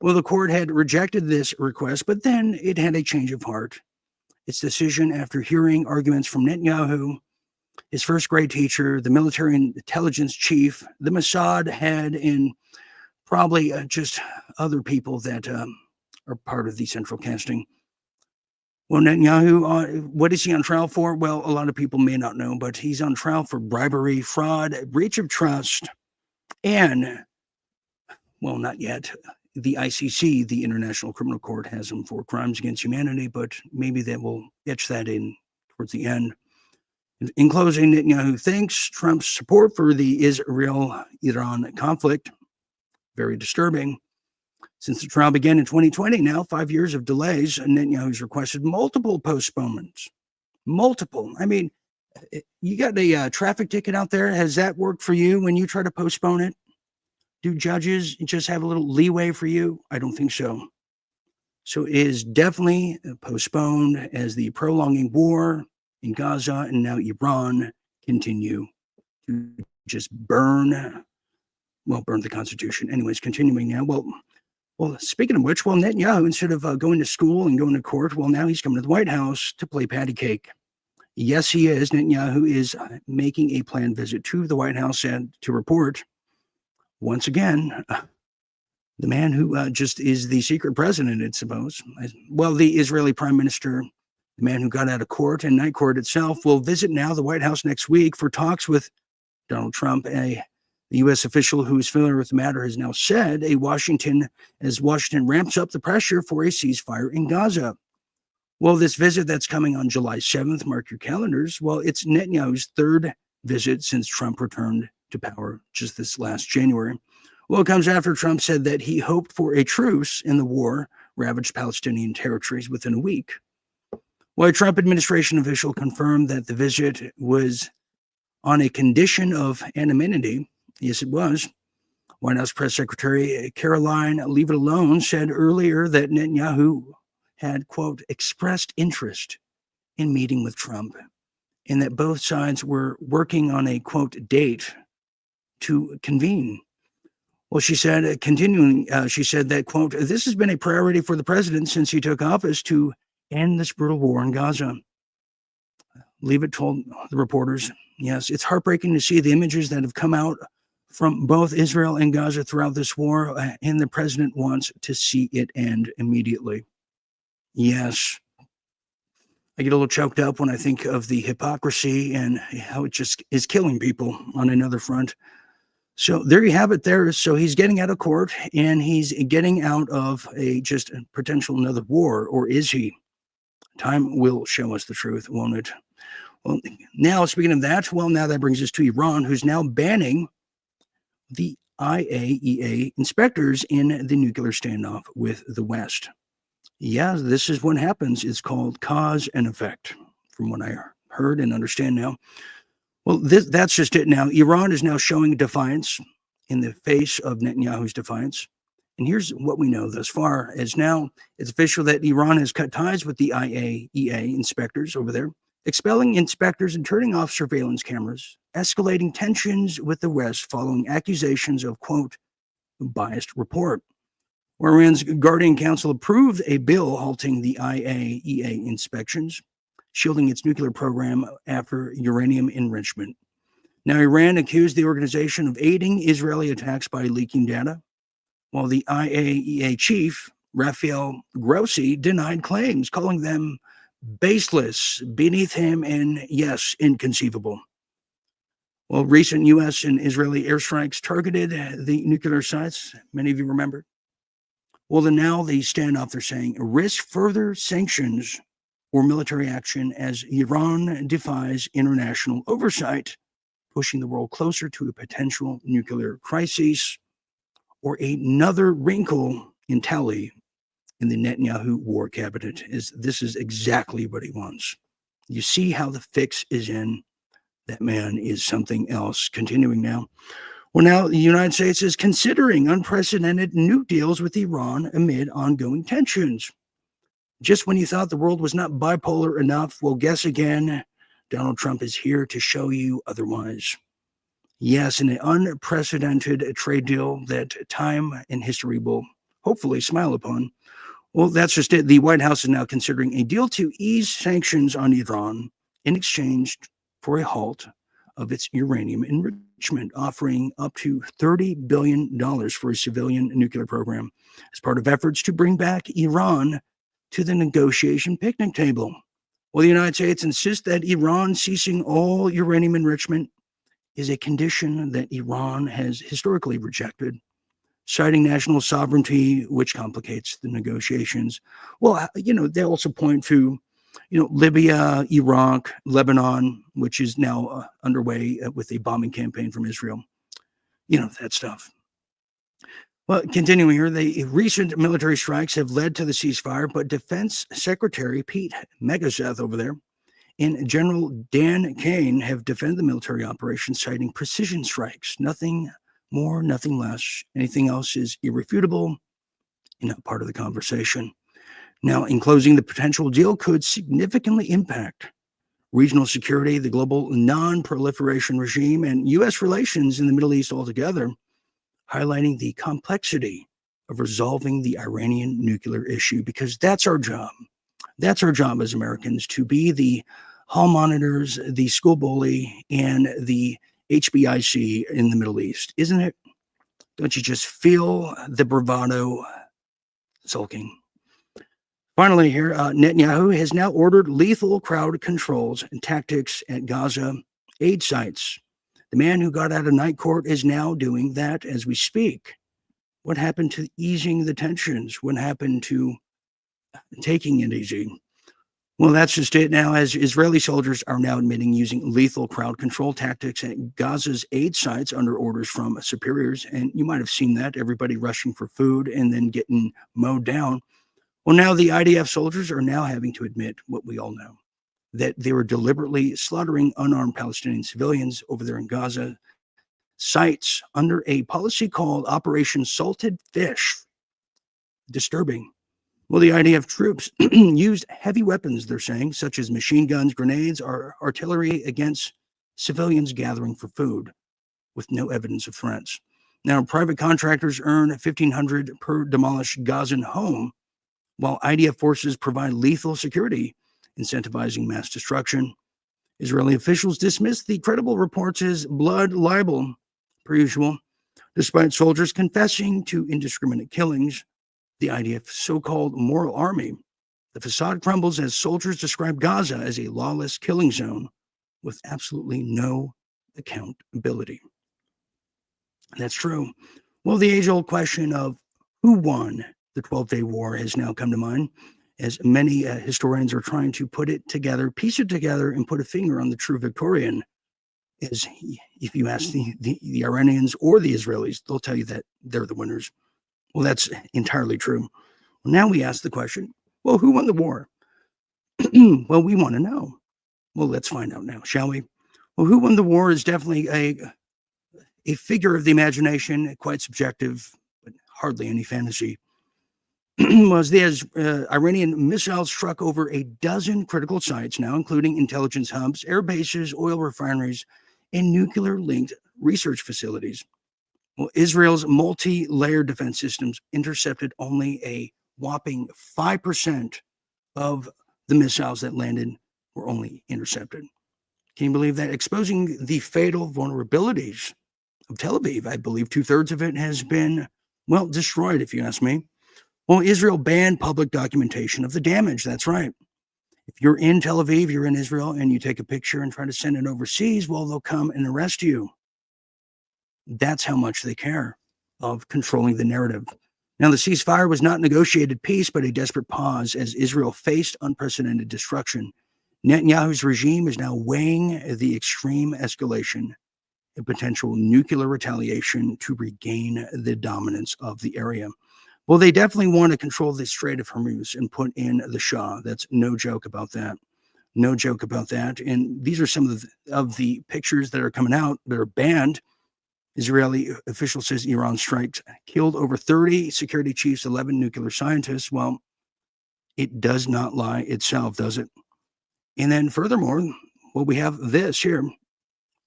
Well, the court had rejected this request, but then it had a change of heart. Its decision after hearing arguments from Netanyahu, his first grade teacher, the military intelligence chief, the Mossad head, and probably just other people that are part of the central casting. Well, Netanyahu, what is he on trial for? Well, a lot of people may not know, but he's on trial for bribery, fraud, breach of trust, and, well, not yet. The ICC, the International Criminal Court, has him for crimes against humanity, but maybe they will etch that in towards the end. In closing, Netanyahu thanks Trump's support for the Israel-Iran conflict. Very disturbing. Since the trial began in 2020, now 5 years of delays, Netanyahu's requested multiple postponements. Multiple. I mean, you got a traffic ticket out there. Has that worked for you when you try to postpone it? Do judges just have a little leeway for you? I don't think so. So it is definitely postponed as the prolonging war in Gaza and now Iran continue to just burn the Constitution. Anyways, continuing now. Well, speaking of which, Netanyahu, instead of going to school and going to court, now he's coming to the White House to play patty cake. Yes, he is. Netanyahu is making a planned visit to the White House and to report, once again, the man who just is the secret president, I suppose. Well, the Israeli prime minister, the man who got out of court and night court itself, will visit now the White House next week for talks with Donald Trump. The U.S. official who is familiar with the matter has now said Washington ramps up the pressure for a ceasefire in Gaza. Well, this visit that's coming on July 7th, mark your calendars. Well, it's Netanyahu's third visit since Trump returned to power just this last January. Well, it comes after Trump said that he hoped for a truce in the war-ravaged Palestinian territories within a week. Well, a Trump administration official confirmed that the visit was on a condition of anonymity. Yes, it was. White House Press Secretary Caroline Leave It Alone said earlier that Netanyahu had, quote, expressed interest in meeting with Trump and that both sides were working on a, quote, date to convene. Well, she said, continuing, she said that, quote, this has been a priority for the president since he took office to end this brutal war in Gaza. Leave It told the reporters, yes, it's heartbreaking to see the images that have come out from both Israel and Gaza throughout this war, and the president wants to see it end immediately. Yes. I get a little choked up when I think of the hypocrisy and how it just is killing people on another front. So there you have it there. So he's getting out of court and he's getting out of a potential another war, or is he? Time will show us the truth, won't it? Well, now speaking of that, now that brings us to Iran, who's now banning the IAEA inspectors in the nuclear standoff with the West. Yeah, this is what happens. It's called cause and effect, from what I heard and understand now. Well, that's just it now. Iran is now showing defiance in the face of Netanyahu's defiance. And here's what we know thus far, as now it's official that Iran has cut ties with the IAEA inspectors over there, expelling inspectors and turning off surveillance cameras, escalating tensions with the West following accusations of, quote, biased report. Iran's Guardian Council approved a bill halting the IAEA inspections, shielding its nuclear program after uranium enrichment. Now, Iran accused the organization of aiding Israeli attacks by leaking data, while the IAEA chief, Rafael Grossi, denied claims, calling them baseless, beneath him, and yes, inconceivable. Well, recent U.S. and Israeli airstrikes targeted the nuclear sites, many of you remember. Well, then now the standoff, they're saying, risk further sanctions or military action as Iran defies international oversight, pushing the world closer to a potential nuclear crisis or another wrinkle in tally in the Netanyahu war cabinet. This is exactly what he wants. You see how the fix is in. That man is something else. Continuing now. Well, now the United States is considering unprecedented nuke deals with Iran amid ongoing tensions. Just when you thought the world was not bipolar enough, well, guess again, Donald Trump is here to show you otherwise. Yes, an unprecedented trade deal that time and history will hopefully smile upon. Well, that's just it. The White House is now considering a deal to ease sanctions on Iran in exchange for a halt of its uranium enrichment, offering up to $30 billion for a civilian nuclear program as part of efforts to bring back Iran to the negotiation picnic table. Well, the United States insists that Iran ceasing all uranium enrichment is a condition that Iran has historically rejected, citing national sovereignty, which complicates the negotiations. Well, they also point to, Libya, Iraq, Lebanon, which is now underway with a bombing campaign from Israel. That stuff. Well, continuing here, the recent military strikes have led to the ceasefire, but Defense Secretary Pete Hegseth over there and General Dan Kane have defended the military operation, citing precision strikes. Nothing more, nothing less. Anything else is irrefutable and not part of the conversation. Now, in closing, the potential deal could significantly impact regional security, the global non-proliferation regime, and U.S. relations in the Middle East altogether, highlighting the complexity of resolving the Iranian nuclear issue, because that's our job. That's our job as Americans, to be the hall monitors, the school bully, and the HBIC in the Middle East, isn't it? Don't you just feel the bravado sulking? Finally here, Netanyahu has now ordered lethal crowd controls and tactics at Gaza aid sites. The man who got out of night court is now doing that as we speak. What happened to easing the tensions? What happened to taking it easy? Well, that's just it now, as Israeli soldiers are now admitting using lethal crowd control tactics at Gaza's aid sites under orders from superiors. And you might have seen that, everybody rushing for food and then getting mowed down. Well, now the IDF soldiers are now having to admit what we all know, that they were deliberately slaughtering unarmed Palestinian civilians over there in Gaza sites under a policy called Operation Salted Fish. Disturbing. Well, the IDF troops used heavy weapons, they're saying, such as machine guns, grenades, or artillery against civilians gathering for food with no evidence of threats. Now, private contractors earn $1,500 per demolished Gazan home, while IDF forces provide lethal security, incentivizing mass destruction. Israeli officials dismissed the credible reports as blood libel, per usual, despite soldiers confessing to indiscriminate killings. The IDF so-called moral army. The facade crumbles as soldiers describe Gaza as a lawless killing zone with absolutely no accountability. That's true. Well, the age-old question of who won the 12-day war has now come to mind, as many historians are trying to put it together, piece it together, and put a finger on the true victorian. As if you ask the Iranians or the Israelis, they'll tell you that they're the winners. Well, that's entirely true. Well, now we ask the question, well, who won the war? Well, we want to know. Well, let's find out now, shall we? Well, who won the war is definitely a figure of the imagination, quite subjective, but hardly any fantasy, was the Iranian missiles struck over a dozen critical sites now, including intelligence hubs, air bases, oil refineries, and nuclear-linked research facilities. Well, Israel's multi-layered defense systems intercepted only a whopping 5% of the missiles that landed were only intercepted. Can you believe that? Exposing the fatal vulnerabilities of Tel Aviv. I believe 2/3 of it has been, well, destroyed, if you ask me. Well, Israel banned public documentation of the damage. That's right. If you're in Tel Aviv, you're in Israel, and you take a picture and try to send it overseas, well, they'll come and arrest you. That's how much they care of controlling the narrative. Now, the ceasefire was not negotiated peace, but a desperate pause as Israel faced unprecedented destruction. Netanyahu's regime is now weighing the extreme escalation and potential nuclear retaliation to regain the dominance of the area. Well, they definitely want to control the Strait of Hormuz and put in the Shah. That's no joke about that. No joke about that. And these are some of the pictures that are coming out that are banned. Israeli official says Iran strikes killed over 30 security chiefs, 11 nuclear scientists. Well, it does not lie itself, does it? And then furthermore, well, we have this here. Well,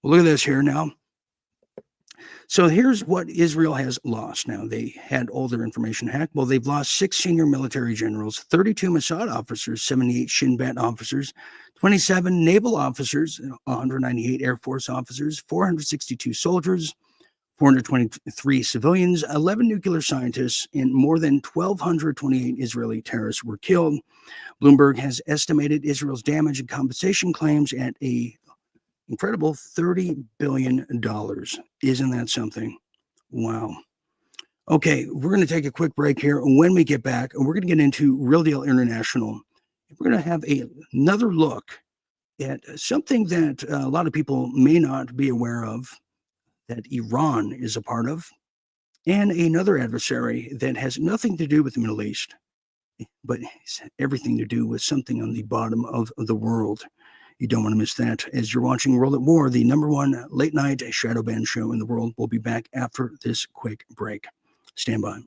look at this here now. So here's what Israel has lost now. They had all their information hacked. Well, they've lost 6 senior military generals, 32 Mossad officers, 78 Shin Bet officers, 27 naval officers, 198 Air Force officers, 462 soldiers, 423 civilians, 11 nuclear scientists, and more than 1,228 Israeli terrorists were killed. Bloomberg has estimated Israel's damage and compensation claims at a incredible $30 billion. Isn't that something? Wow. Okay, we're going to take a quick break here. When we get back, we're going to get into Real Deal International. We're going to have another look at something that a lot of people may not be aware of, that Iran is a part of, and another adversary that has nothing to do with the Middle East, but has everything to do with something on the bottom of the world. You don't want to miss that. As you're watching World at War, the #1 late night shadow band show in the world, we'll be back after this quick break. Stand by.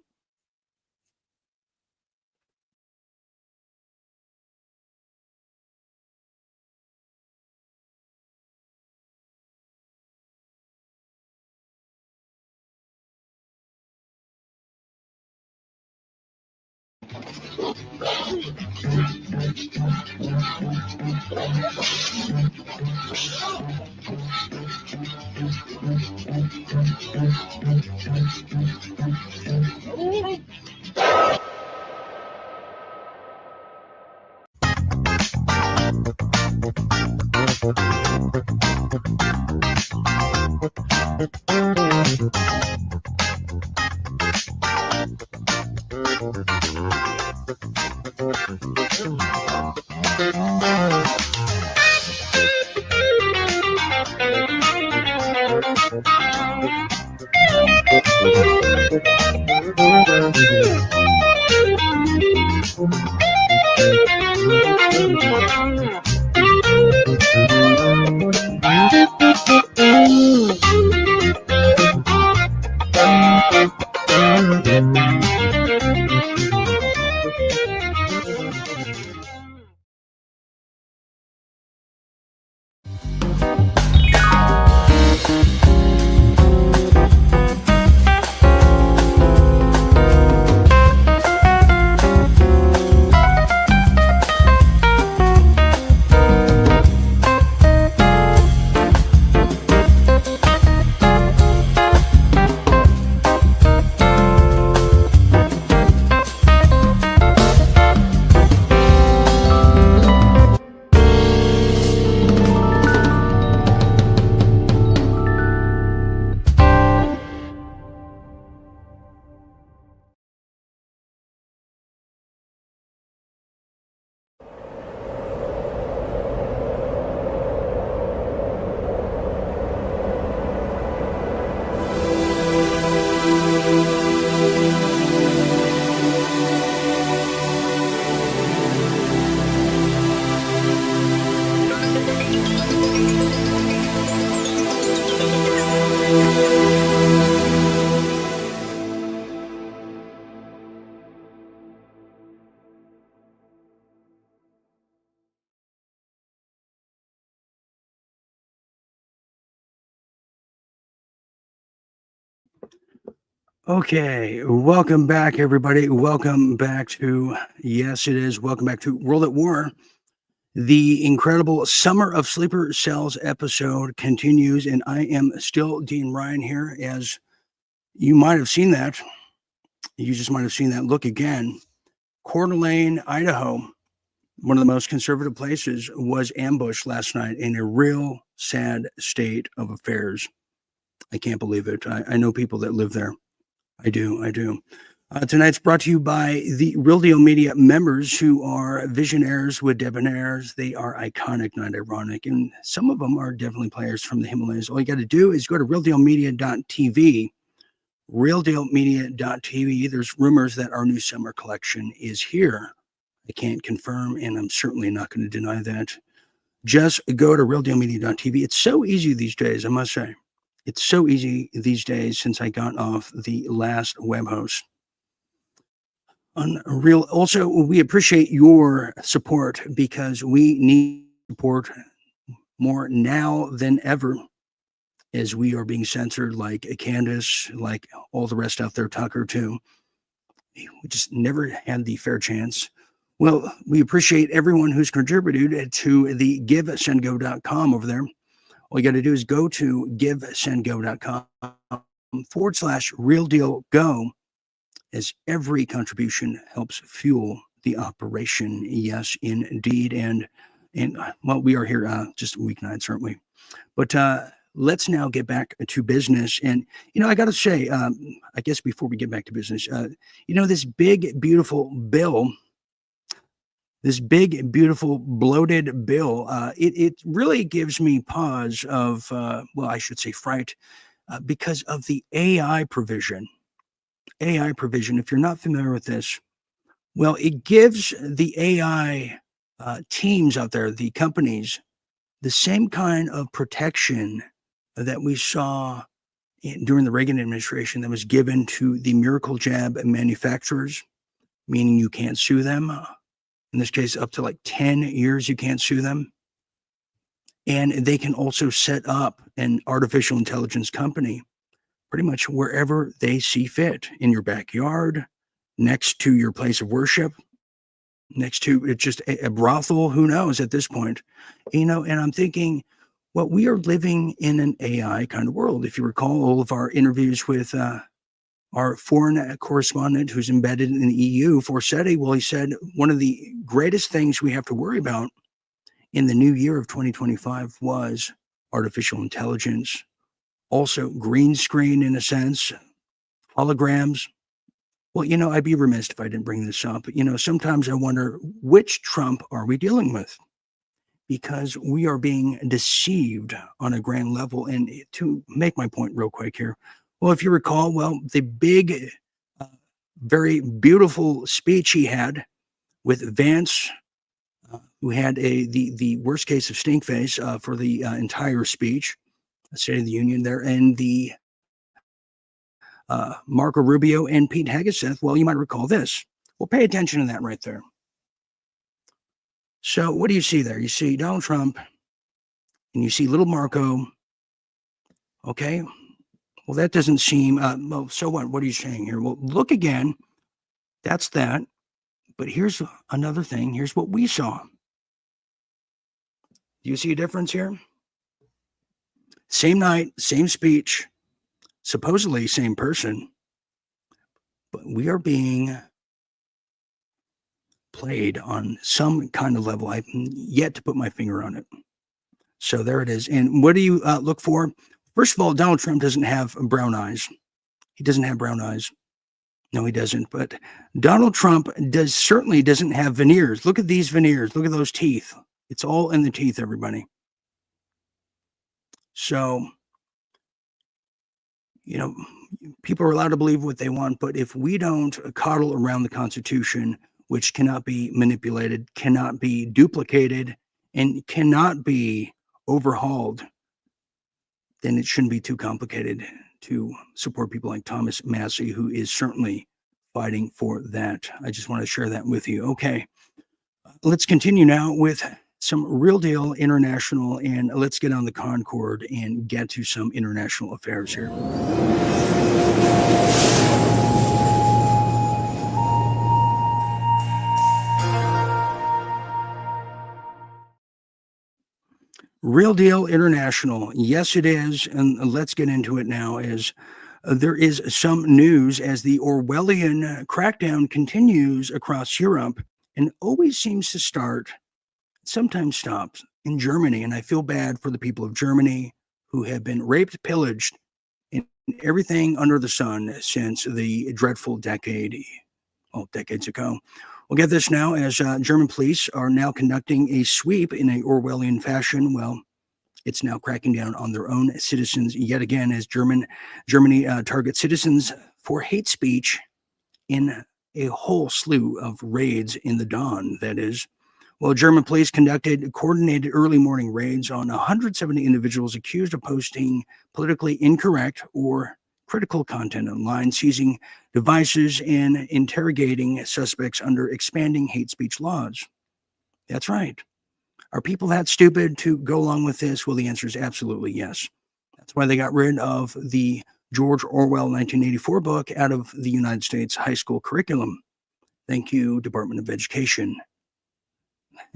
Okay, welcome back, everybody. Welcome back to, yes, it is. Welcome back to World at War. The incredible Summer of Sleeper Cells episode continues, and I am still Dean Ryan here. As you might have seen that, you just might have seen that. Look again. Coeur d'Alene, Idaho, one of the most conservative places, was ambushed last night in a real sad state of affairs. I can't believe it. I know people that live there. I do. Tonight's brought to you by the Real Deal Media members who are visionaries with debonaires. They are iconic, not ironic, and some of them are definitely players from the Himalayas. All you got to do is go to realdealmedia.tv, realdealmedia.tv. There's rumors that our new summer collection is here. I can't confirm, and I'm certainly not going to deny that. Just go to realdealmedia.tv. It's so easy these days, I must say. It's so easy these days since I got off the last web host. Unreal. Also, we appreciate your support because we need support more now than ever as we are being censored like Candace, like all the rest out there, Tucker too. We just never had the fair chance. Well, we appreciate everyone who's contributed to the GiveSendGo.com over there. All you got to do is go to givesendgo.com/realdealgo, as every contribution helps fuel the operation. Yes, indeed. And well, we are here just weeknights, aren't we? But let's now get back to business. And, I got to say, I guess before we get back to business, this big, beautiful bill, this big, beautiful, bloated bill, it really gives me pause of, I should say fright, because of the AI provision. AI provision, if you're not familiar with this, well, it gives the AI teams out there, the companies, the same kind of protection that we saw during the Reagan administration that was given to the miracle jab manufacturers, meaning you can't sue them. In this case, up to like 10 years, you can't sue them. And they can also set up an artificial intelligence company pretty much wherever they see fit, in your backyard, next to your place of worship, next to just a brothel, who knows at this point, and I'm thinking, well, we are living in an AI kind of world. If you recall all of our interviews with our foreign correspondent who's embedded in the EU, Forsetti, well, he said one of the greatest things we have to worry about in the new year of 2025 was artificial intelligence, also green screen in a sense, holograms. Well, I'd be remiss if I didn't bring this up. Sometimes I wonder, which Trump are we dealing with? Because we are being deceived on a grand level. And to make my point real quick here, well, if you recall, the big, very beautiful speech he had with Vance, who had the worst case of stink face for the entire speech, State of the Union there, and the Marco Rubio and Pete Hegseth. Well, you might recall this. Well, pay attention to that right there. So what do you see there? You see Donald Trump and you see little Marco. Okay. Well, that doesn't seem, well, so what? What are you saying here? Well, look again. That's that. But here's another thing. Here's what we saw. Do you see a difference here? Same night, same speech, supposedly same person, but we are being played on some kind of level. I've yet to put my finger on it. So there it is. And what do you look for? First of all, Donald Trump doesn't have brown eyes. He doesn't have brown eyes. No, he doesn't. But Donald Trump certainly doesn't have veneers. Look at these veneers. Look at those teeth. It's all in the teeth, everybody. So, people are allowed to believe what they want, but if we don't coddle around the Constitution, which cannot be manipulated, cannot be duplicated, and cannot be overhauled, then it shouldn't be too complicated to support people like Thomas Massie, who is certainly fighting for that. I just want to share that with you. Okay, let's continue now with some Real Deal International, and let's get on the Concord and get to some international affairs here. Real Deal International. Yes, it is. And let's get into it now as there is some news as the Orwellian crackdown continues across Europe and always seems to start, sometimes stops in Germany. And I feel bad for the people of Germany who have been raped, pillaged, and everything under the sun since the dreadful decades ago. We'll get this now as German police are now conducting a sweep in an Orwellian fashion. Well, it's now cracking down on their own citizens yet again as Germany targets citizens for hate speech in a whole slew of raids in the dawn, that is. Well, German police conducted coordinated early morning raids on 170 individuals accused of posting politically incorrect or critical content online, seizing devices and interrogating suspects under expanding hate speech laws. That's right. Are people that stupid to go along with this? Well, the answer is absolutely yes. That's why they got rid of the George Orwell 1984 book out of the United States high school curriculum. Thank you, Department of Education.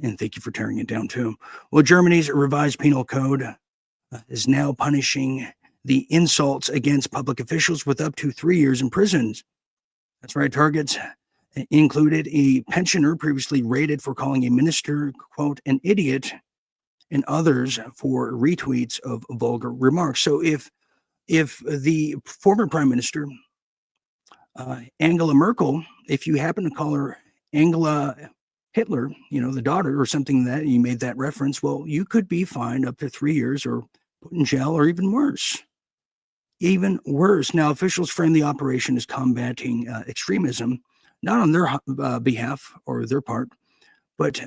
And thank you for tearing it down too. Well, Germany's revised penal code is now punishing the insults against public officials with up to 3 years in prison. That's right. Targets included a pensioner previously raided for calling a minister, quote, an idiot, and others for retweets of vulgar remarks. So if the former prime minister, Angela Merkel, if you happen to call her Angela Hitler, the daughter or something that you made that reference, well, you could be fined up to 3 years or put in jail or even worse. Even worse. Now, officials frame the operation as combating extremism, not on their behalf or their part, but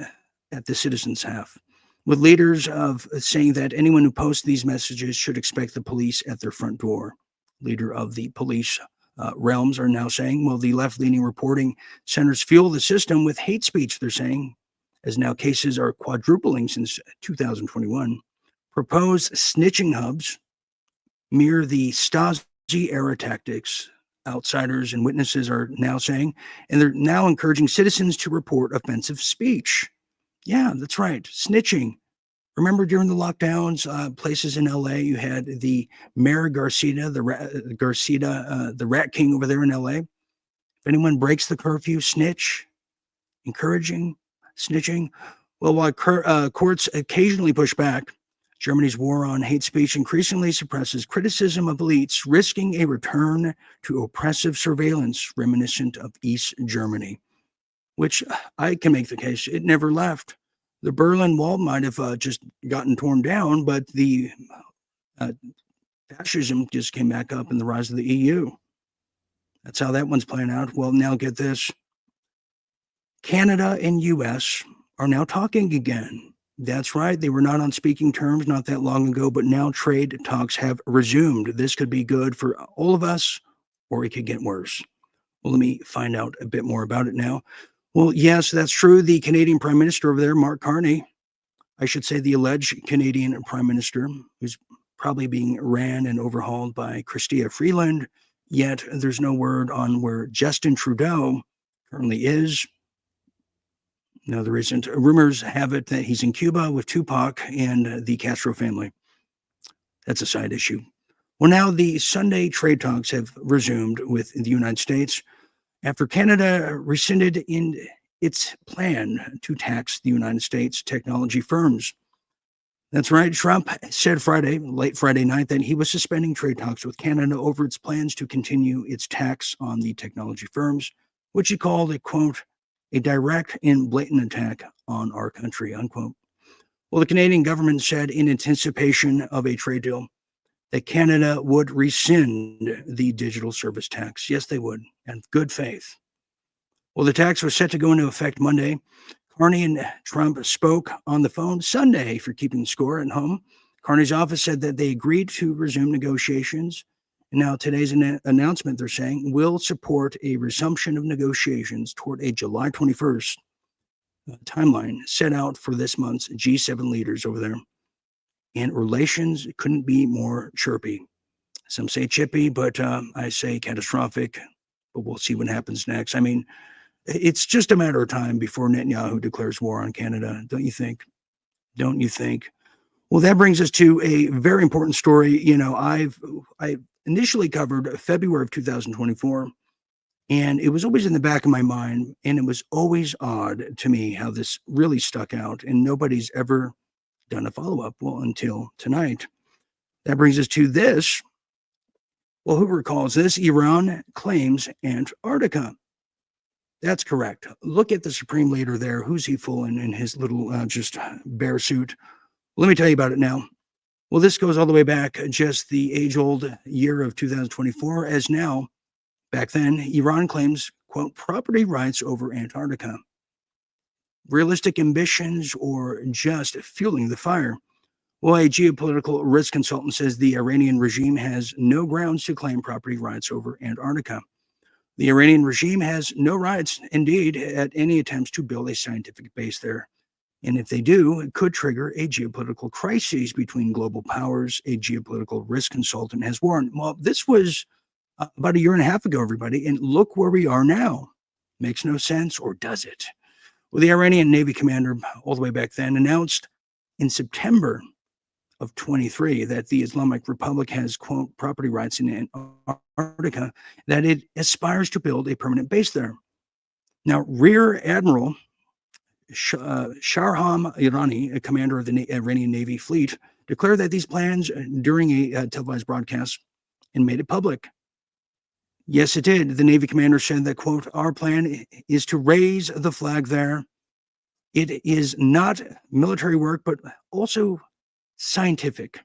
at the citizens' half, with leaders of saying that anyone who posts these messages should expect the police at their front door. Leader of the police realms are now saying, well, the left-leaning reporting centers fuel the system with hate speech, they're saying, as now cases are quadrupling since 2021. Proposed snitching hubs mirror the Stasi-era tactics, outsiders and witnesses are now saying, and they're now encouraging citizens to report offensive speech. Yeah, that's right. Snitching. Remember during the lockdowns, places in LA, you had the Mayor Garcia, the Rat King over there in LA. If anyone breaks the curfew, snitch. Encouraging snitching. Well, while courts occasionally push back, Germany's war on hate speech increasingly suppresses criticism of elites, risking a return to oppressive surveillance reminiscent of East Germany, which I can make the case it never left. The Berlin Wall might have just gotten torn down, but the fascism just came back up in the rise of the EU. That's how that one's playing out. Well, now get this. Canada and U.S. are now talking again. That's right. They were not on speaking terms not that long ago, but now trade talks have resumed. This could be good for all of us, or it could get worse. Well, let me find out a bit more about it now. Well, yes, that's true. The Canadian Prime Minister over there, Mark Carney, I should say the alleged Canadian Prime Minister, who's probably being ran and overhauled by Chrystia Freeland, yet there's no word on where Justin Trudeau currently is. No, there isn't. Rumors have it that he's in Cuba with Tupac and the Castro family. That's a side issue. Well, now the Sunday trade talks have resumed with the United States after Canada rescinded in its plan to tax the United States technology firms. That's right. Trump said late Friday night, that he was suspending trade talks with Canada over its plans to continue its tax on the technology firms, which he called a, quote, a direct and blatant attack on our country, unquote. Well, the Canadian government said in anticipation of a trade deal that Canada would rescind the digital service tax. Yes, they would, and good faith. Well, the tax was set to go into effect Monday. Carney and Trump spoke on the phone Sunday for keeping score at home. Carney's office said that they agreed to resume negotiations. And now today's announcement, they're saying, will support a resumption of negotiations toward a July 21st timeline set out for this month's G7 leaders over there. And relations couldn't be more chirpy. Some say chippy, but I say catastrophic. But we'll see what happens next. I mean, it's just a matter of time before Netanyahu declares war on Canada, don't you think? Don't you think? Well, that brings us to a very important story. You know, I initially covered February of 2024, and it was always in the back of my mind, and it was always odd to me how this really stuck out, and nobody's ever done a follow-up, well, until tonight. That brings us to this. Well, who recalls this? Iran claims Antarctica. That's correct. Look at the supreme leader there. Who's he fooling in his little just bear suit? Let me tell you about it now. Well, this goes all the way back just the age-old year of 2024, as now, back then, Iran claims, quote, property rights over Antarctica. Realistic ambitions or just fueling the fire? Well, a geopolitical risk consultant says the Iranian regime has no grounds to claim property rights over Antarctica. The Iranian regime has no rights, indeed, at any attempts to build a scientific base there. And if they do, it could trigger a geopolitical crisis between global powers, a geopolitical risk consultant has warned. Well, this was about a year and a half ago, everybody, and look where we are now. Makes no sense, or does it? Well, the Iranian Navy commander, all the way back then, announced in September of 23 that the Islamic Republic has, quote, property rights in Antarctica, that it aspires to build a permanent base there. Now, Rear Admiral Sharham Irani, a commander of the Iranian Navy fleet, declared that these plans during a televised broadcast and made it public. Yes, it did. The Navy commander said that, quote, our plan is to raise the flag there. It is not military work, but also scientific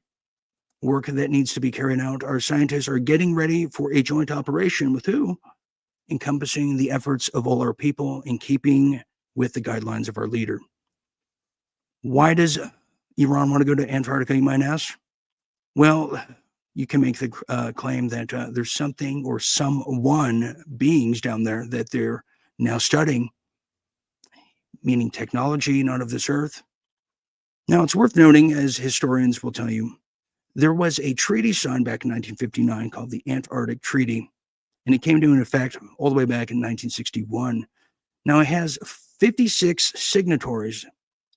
work that needs to be carried out. Our scientists are getting ready for a joint operation with who? Encompassing the efforts of all our people in keeping with the guidelines of our leader. Why does Iran want to go to Antarctica, you might ask? Well, you can make the claim that there's something or someone, beings down there that they're now studying, meaning technology not of this earth. Now, it's worth noting, as historians will tell you, there was a treaty signed back in 1959 called the Antarctic Treaty, and it came into effect all the way back in 1961. Now, it has 56 signatories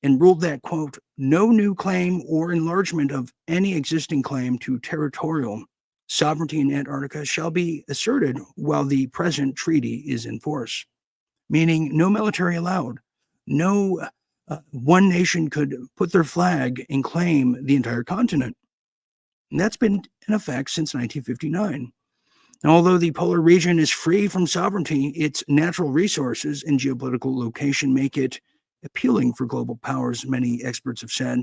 and ruled that, quote, no new claim or enlargement of any existing claim to territorial sovereignty in Antarctica shall be asserted while the present treaty is in force, meaning no military allowed, no one nation could put their flag and claim the entire continent. And that's been in effect since 1959. Now, although the polar region is free from sovereignty, its natural resources and geopolitical location make it appealing for global powers, many experts have said.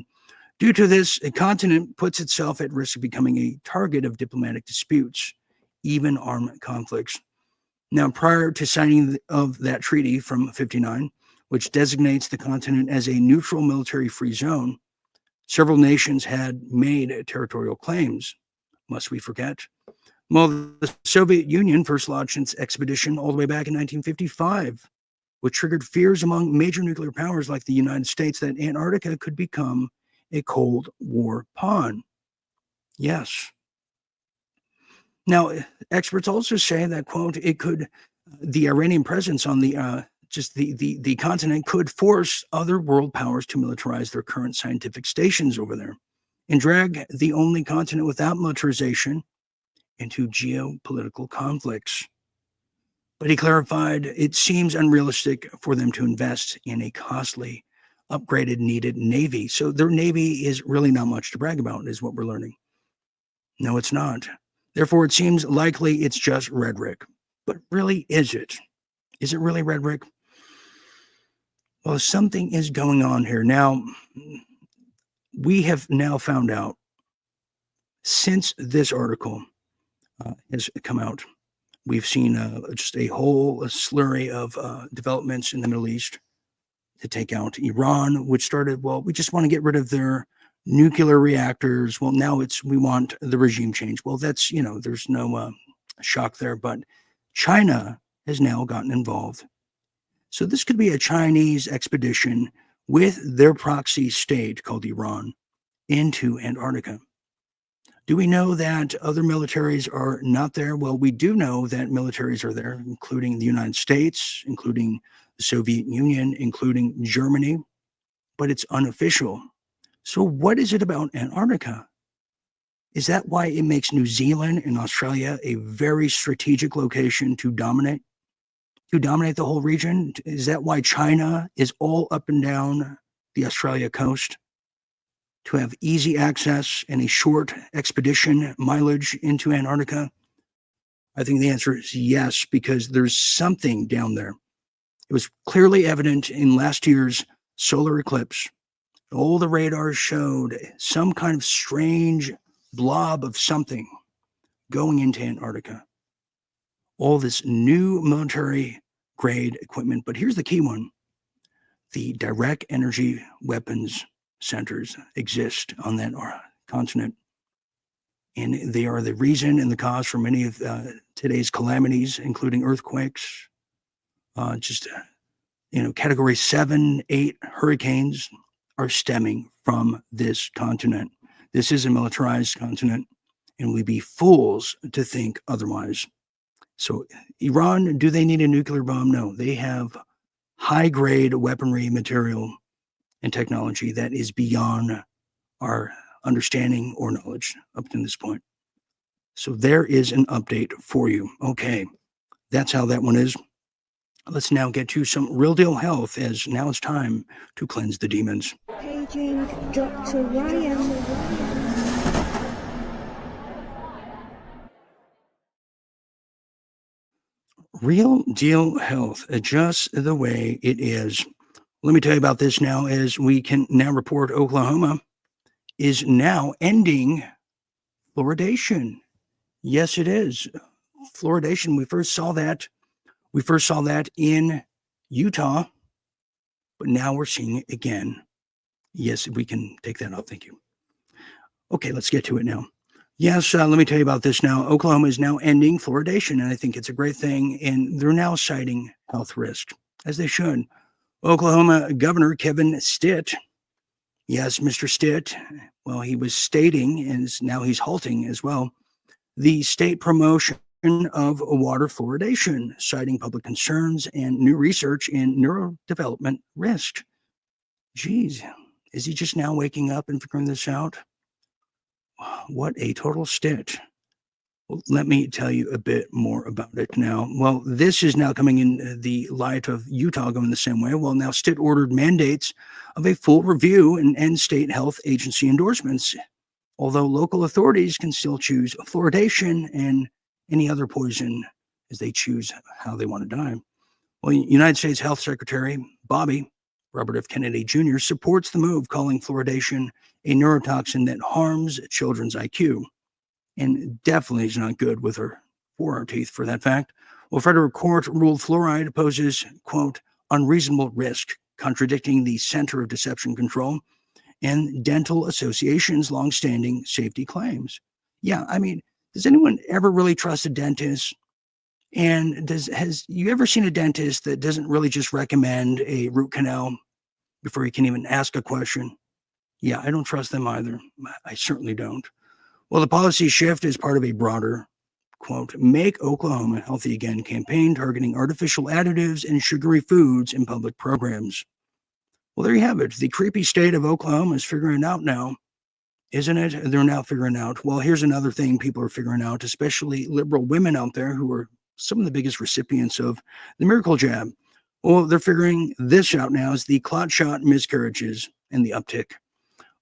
Due to this, a continent puts itself at risk of becoming a target of diplomatic disputes, even armed conflicts. Now, prior to signing of that treaty from 59, which designates the continent as a neutral military-free zone, several nations had made territorial claims. Must we forget? Well, the Soviet Union first launched its expedition all the way back in 1955, which triggered fears among major nuclear powers like the United States that Antarctica could become a Cold War pawn. Yes. Now, experts also say that, quote, it could, the Iranian presence on the the continent could force other world powers to militarize their current scientific stations over there and drag the only continent without militarization into geopolitical conflicts. But he clarified, it seems unrealistic for them to invest in a costly, upgraded, needed Navy. So their Navy is really not much to brag about, is what we're learning. No, it's not. Therefore, it seems likely it's just rhetoric. But really, is it? Is it really rhetoric? Well, something is going on here. Now, we have now found out, since this article has come out, we've seen just a whole slurry of developments in the Middle East to take out Iran, which started, well, we just want to get rid of their nuclear reactors. Well, now it's, we want the regime change. Well, that's, you know, there's no shock there, but China has now gotten involved. So this could be a Chinese expedition with their proxy state called Iran into Antarctica. Do we know that other militaries are not there? Well, we do know that militaries are there, including the United States, including the Soviet Union, including Germany, but it's unofficial. So what is it about Antarctica? Is that why it makes New Zealand and Australia a very strategic location to dominate the whole region? Is that why China is all up and down the Australia coast? To have easy access and a short expedition mileage into Antarctica? I think the answer is yes, because there's something down there. It was clearly evident in last year's solar eclipse. All the radars showed some kind of strange blob of something going into Antarctica. All this new military grade equipment. But here's the key one. The direct energy weapons centers exist on that continent. And they are the reason and the cause for many of today's calamities, including earthquakes, category 7, 8 hurricanes are stemming from this continent. This is a militarized continent, and we'd be fools to think otherwise. So Iran, do they need a nuclear bomb? No, they have high-grade weaponry material and technology that is beyond our understanding or knowledge up to this point. So there is an update for you. Okay, that's how that one is. Let's now get to some real deal health, as now it's time to cleanse the demons. Paging Dr. Ryan. Real deal health, just the way it is. Let me tell you about this now, as we can now report Oklahoma is now ending fluoridation. Yes, it is. Fluoridation. We first saw that in Utah, but now we're seeing it again. Yes, we can take that off. Thank you. Okay, let's get to it now. Yes, let me tell you about this now. Oklahoma is now ending fluoridation, and I think it's a great thing. And they're now citing health risk, as they should. Oklahoma Governor Kevin Stitt, yes, Mr. Stitt, well, he was stating, and now he's halting as well, the state promotion of water fluoridation, citing public concerns and new research in neurodevelopment risk. Geez, is he just now waking up and figuring this out? What a total Stitt. Well, let me tell you a bit more about it now. Well, this is now coming in the light of Utah going the same way. Well, now Stitt ordered mandates of a full review and end state health agency endorsements, although local authorities can still choose fluoridation and any other poison as they choose how they want to die. Well, United States Health Secretary Bobby Robert F. Kennedy Jr. supports the move, calling fluoridation a neurotoxin that harms children's IQ. And definitely is not good with our teeth for that fact. Well, federal court ruled fluoride poses, quote, unreasonable risk, contradicting the Center of Deception Control and Dental Association's longstanding safety claims. Yeah, I mean, does anyone ever really trust a dentist? And has you ever seen a dentist that doesn't really just recommend a root canal before you can even ask a question? Yeah, I don't trust them either. I certainly don't. Well, the policy shift is part of a broader, quote, Make Oklahoma Healthy Again campaign targeting artificial additives and sugary foods in public programs. Well, there you have it. The creepy state of Oklahoma is figuring it out now, isn't it? They're now figuring out. Well, here's another thing people are figuring out, especially liberal women out there who are some of the biggest recipients of the miracle jab. Well, they're figuring this out now as the clot shot miscarriages and the uptick.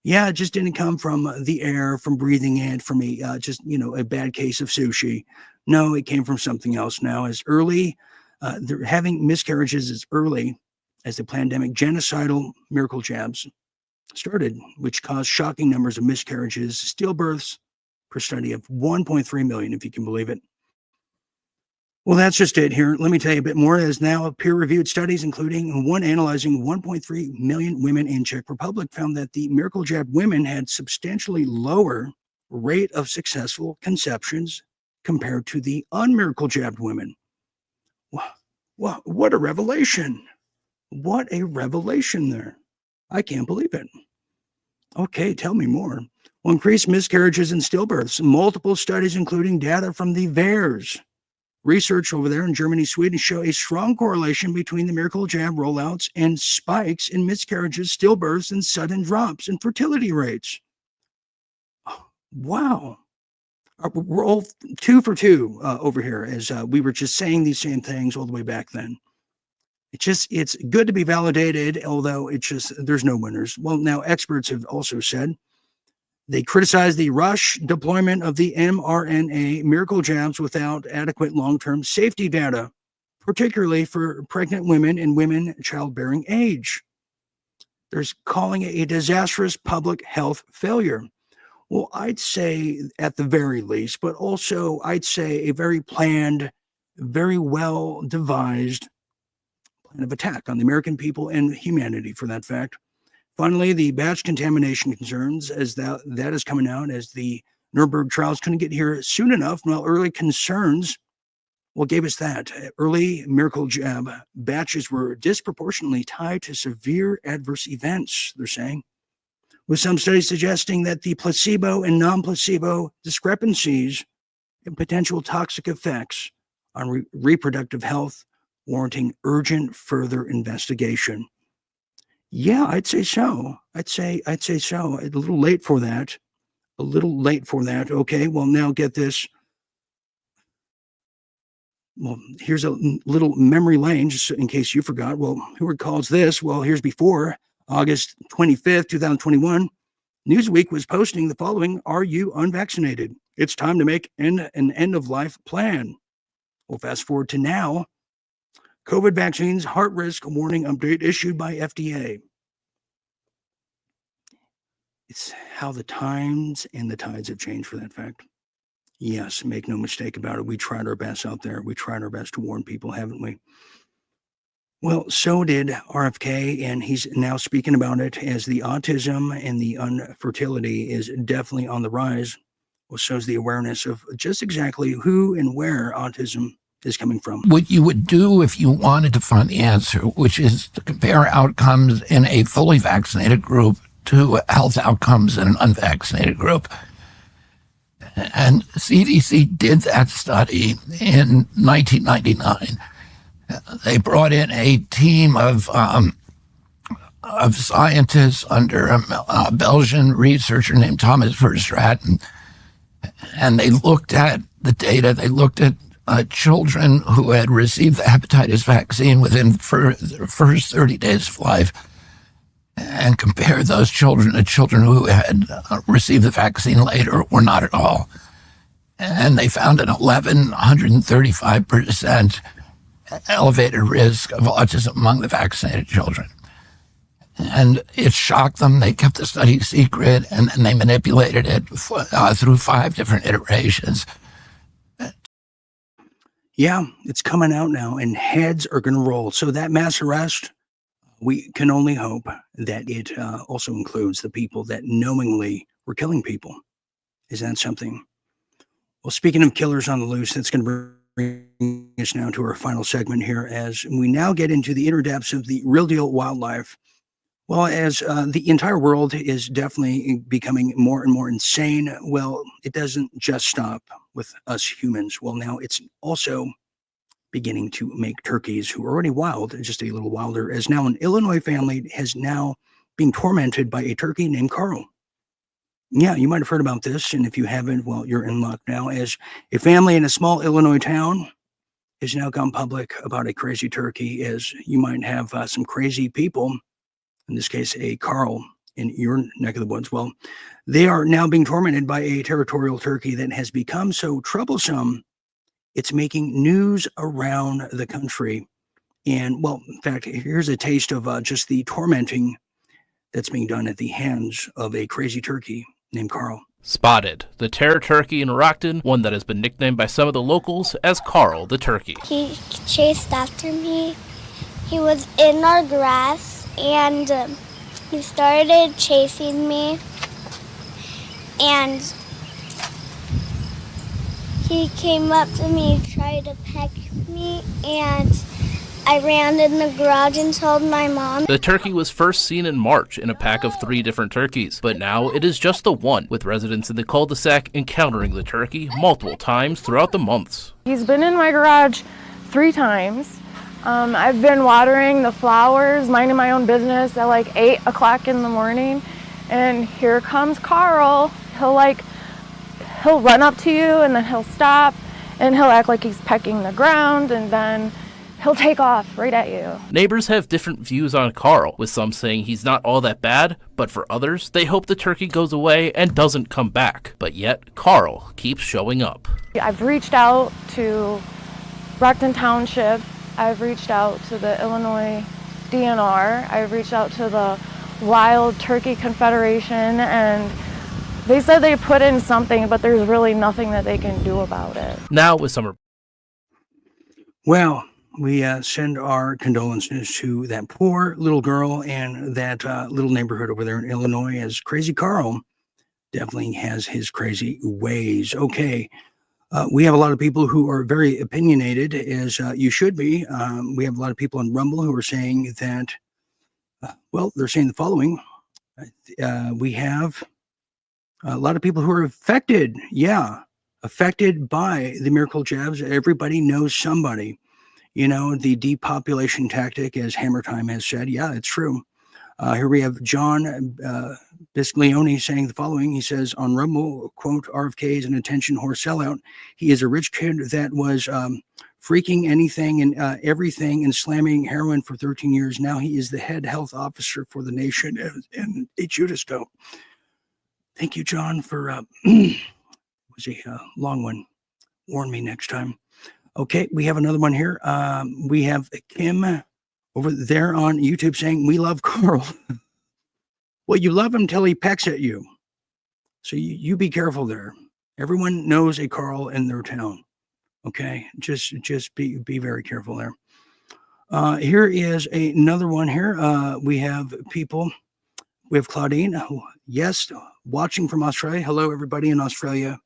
Yeah, it just didn't come from the air, from breathing it, from a bad case of sushi. No, it came from something else now. As early, they're having miscarriages as early as the pandemic genocidal miracle jabs started, which caused shocking numbers of miscarriages, stillbirths per study of 1.3 million, if you can believe it. Well, that's just it here. Let me tell you a bit more. There's now peer-reviewed studies, including one analyzing 1.3 million women in Czech Republic, found that the miracle jab women had substantially lower rate of successful conceptions compared to the unmiracle jabbed women. Wow, what a revelation. What a revelation there. I can't believe it. Okay, tell me more. Well, increased miscarriages and stillbirths. Multiple studies, including data from the VAERS research over there in Germany, Sweden, show a strong correlation between the miracle jab rollouts and spikes in miscarriages, stillbirths, and sudden drops in fertility rates. Wow. We're all 2 for 2 over here, as we were just saying these same things all the way back then. It's good to be validated, although there's no winners. Well, now experts have also said they criticize the rush deployment of the mRNA miracle jabs without adequate long-term safety data, particularly for pregnant women and women childbearing age. They're calling it a disastrous public health failure. Well, I'd say at the very least, but also I'd say a very planned, very well devised plan of attack on the American people and humanity, for that fact. Finally, the batch contamination concerns, as that is coming out as the Nuremberg trials couldn't get here soon enough. Well, early concerns, gave us that. Early miracle jab batches were disproportionately tied to severe adverse events, they're saying, with some studies suggesting that the placebo and non-placebo discrepancies and potential toxic effects on reproductive health warranting urgent further investigation. Yeah, I'd say so. I'd say so. A little late for that. Okay, well, now get this. Well, here's a little memory lane, just in case you forgot. Well, who recalls this? Well, here's before August 25th, 2021. Newsweek was posting the following: "Are you unvaccinated? It's time to make an end-of-life plan." Well, fast forward to now. COVID vaccines heart risk warning update issued by FDA. It's how the times and the tides have changed, for that fact. Yes, make no mistake about it. We tried our best out there. We tried our best to warn people, haven't we? Well, so did RFK, and he's now speaking about it as the autism and the infertility is definitely on the rise. Well, so is the awareness of just exactly who and where autism is coming from. What you would do if you wanted to find the answer, which is to compare outcomes in a fully vaccinated group to health outcomes in an unvaccinated group. And CDC did that study in 1999. They brought in a team of scientists under a Belgian researcher named Thomas Massie, and they looked at the data. They looked at children who had received the hepatitis vaccine within the first 30 days of life and compared those children to children who had received the vaccine later or not at all. And they found an 135% elevated risk of autism among the vaccinated children. And it shocked them. They kept the study secret, and then they manipulated it through 5 different iterations. Yeah, it's coming out now, and heads are going to roll. So that mass arrest, we can only hope that it also includes the people that knowingly were killing people. Is that something? Well, speaking of killers on the loose, that's going to bring us now to our final segment here as we now get into the inner depths of the real deal wildlife. Well, as the entire world is definitely becoming more and more insane, well, it doesn't just stop with us humans. Well, now it's also beginning to make turkeys who are already wild just a little wilder, as now an Illinois family has now been tormented by a turkey named Carl. Yeah, you might have heard about this, and if you haven't, well, you're in luck now, as a family in a small Illinois town has now gone public about a crazy turkey, as you might have some crazy people, in this case, a Carl in your neck of the woods. Well, they are now being tormented by a territorial turkey that has become so troublesome, it's making news around the country. And, well, in fact, here's a taste of just the tormenting that's being done at the hands of a crazy turkey named Carl. Spotted, the terror turkey in Rockton, one that has been nicknamed by some of the locals as Carl the turkey. He chased after me. He was in our grass, and he started chasing me, and he came up to me, tried to peck me, and I ran in the garage and told my mom. The turkey was first seen in March in a pack of 3 different turkeys, but now it is just the one, with residents in the cul-de-sac encountering the turkey multiple times throughout the months. He's been in my garage 3 times. I've been watering the flowers, minding my own business at like 8 o'clock in the morning, and here comes Carl. He'll run up to you and then he'll stop and he'll act like he's pecking the ground, and then he'll take off right at you. Neighbors have different views on Carl, with some saying he's not all that bad, but for others, they hope the turkey goes away and doesn't come back. But yet, Carl keeps showing up. I've reached out to Brockton Township. I've reached out to the Illinois DNR. I've reached out to the Wild Turkey Confederation, and they said they put in something, but there's really nothing that they can do about it. Now with summer. Well, we send our condolences to that poor little girl and that little neighborhood over there in Illinois, as Crazy Carl definitely has his crazy ways. Okay. We have a lot of people who are very opinionated, as you should be. We have a lot of people on Rumble who are saying that, they're saying the following. We have a lot of people who are affected. Yeah, affected by the miracle jabs. Everybody knows somebody. You know, the depopulation tactic, as Hammer Time has said. Yeah, it's true. Here we have John Biscleone saying the following. He says on Rumble, quote, RFK is an attention whore sellout. He is a rich kid that was freaking anything and everything and slamming heroin for 13 years. Now he is the head health officer for the nation and a Judas goat. Thank you, John, for was a long one. Warn me next time. Okay, we have another one here. We have Kim over there on YouTube saying, we love Carl. Well, you love him till he pecks at you. So you be careful there. Everyone knows a Carl in their town. Okay, just be very careful there. Here is another one here. We have people. We have Claudine. Who, yes, watching from Australia. Hello, everybody in Australia.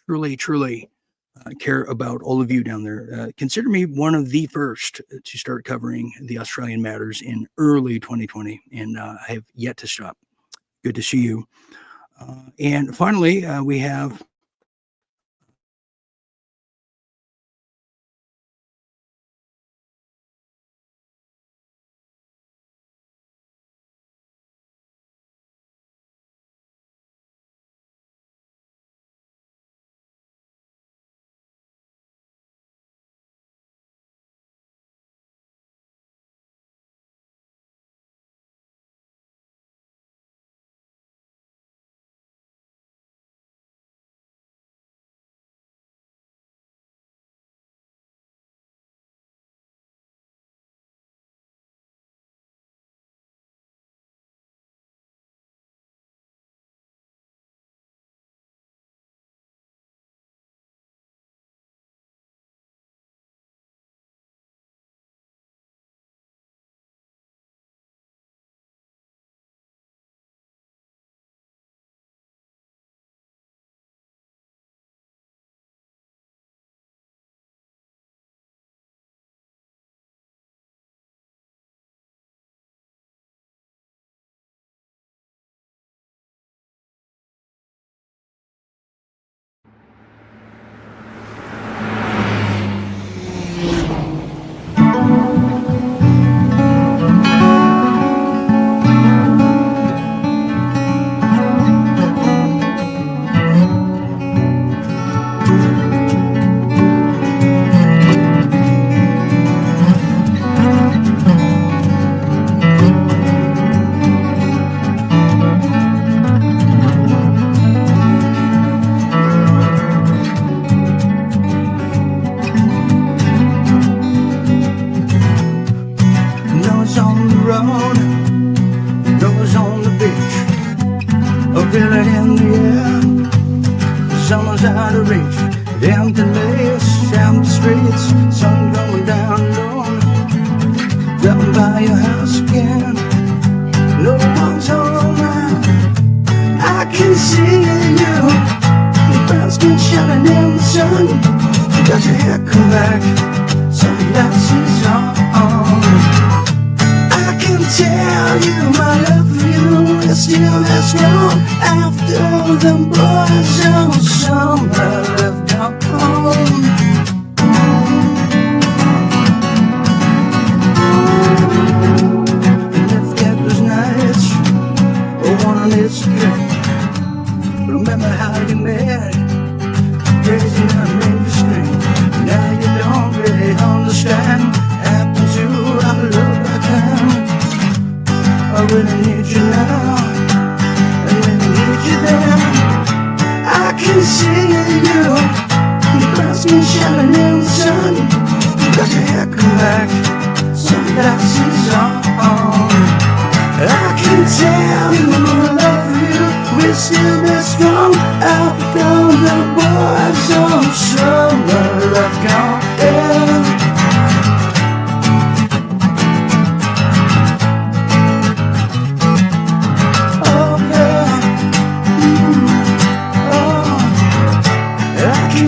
Truly care about all of you down there. Consider me one of the first to start covering the Australian matters in early 2020, and I have yet to stop. Good to see you. And finally, we have Does your hair come back? Sunglasses on. still as strong after the boys of summer have gone home. And if that was nice, or one on its string, remember how you met, crazy and made you scream. Now you don't really understand. Happened to our love back then. I really need you now, I really need you then. I can see you, your brown skin shining in the sun. You got your hair come back, sunglasses on. I can tell you I love you, we're still that strong. Out on the boys of summer have gone, yeah.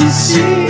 See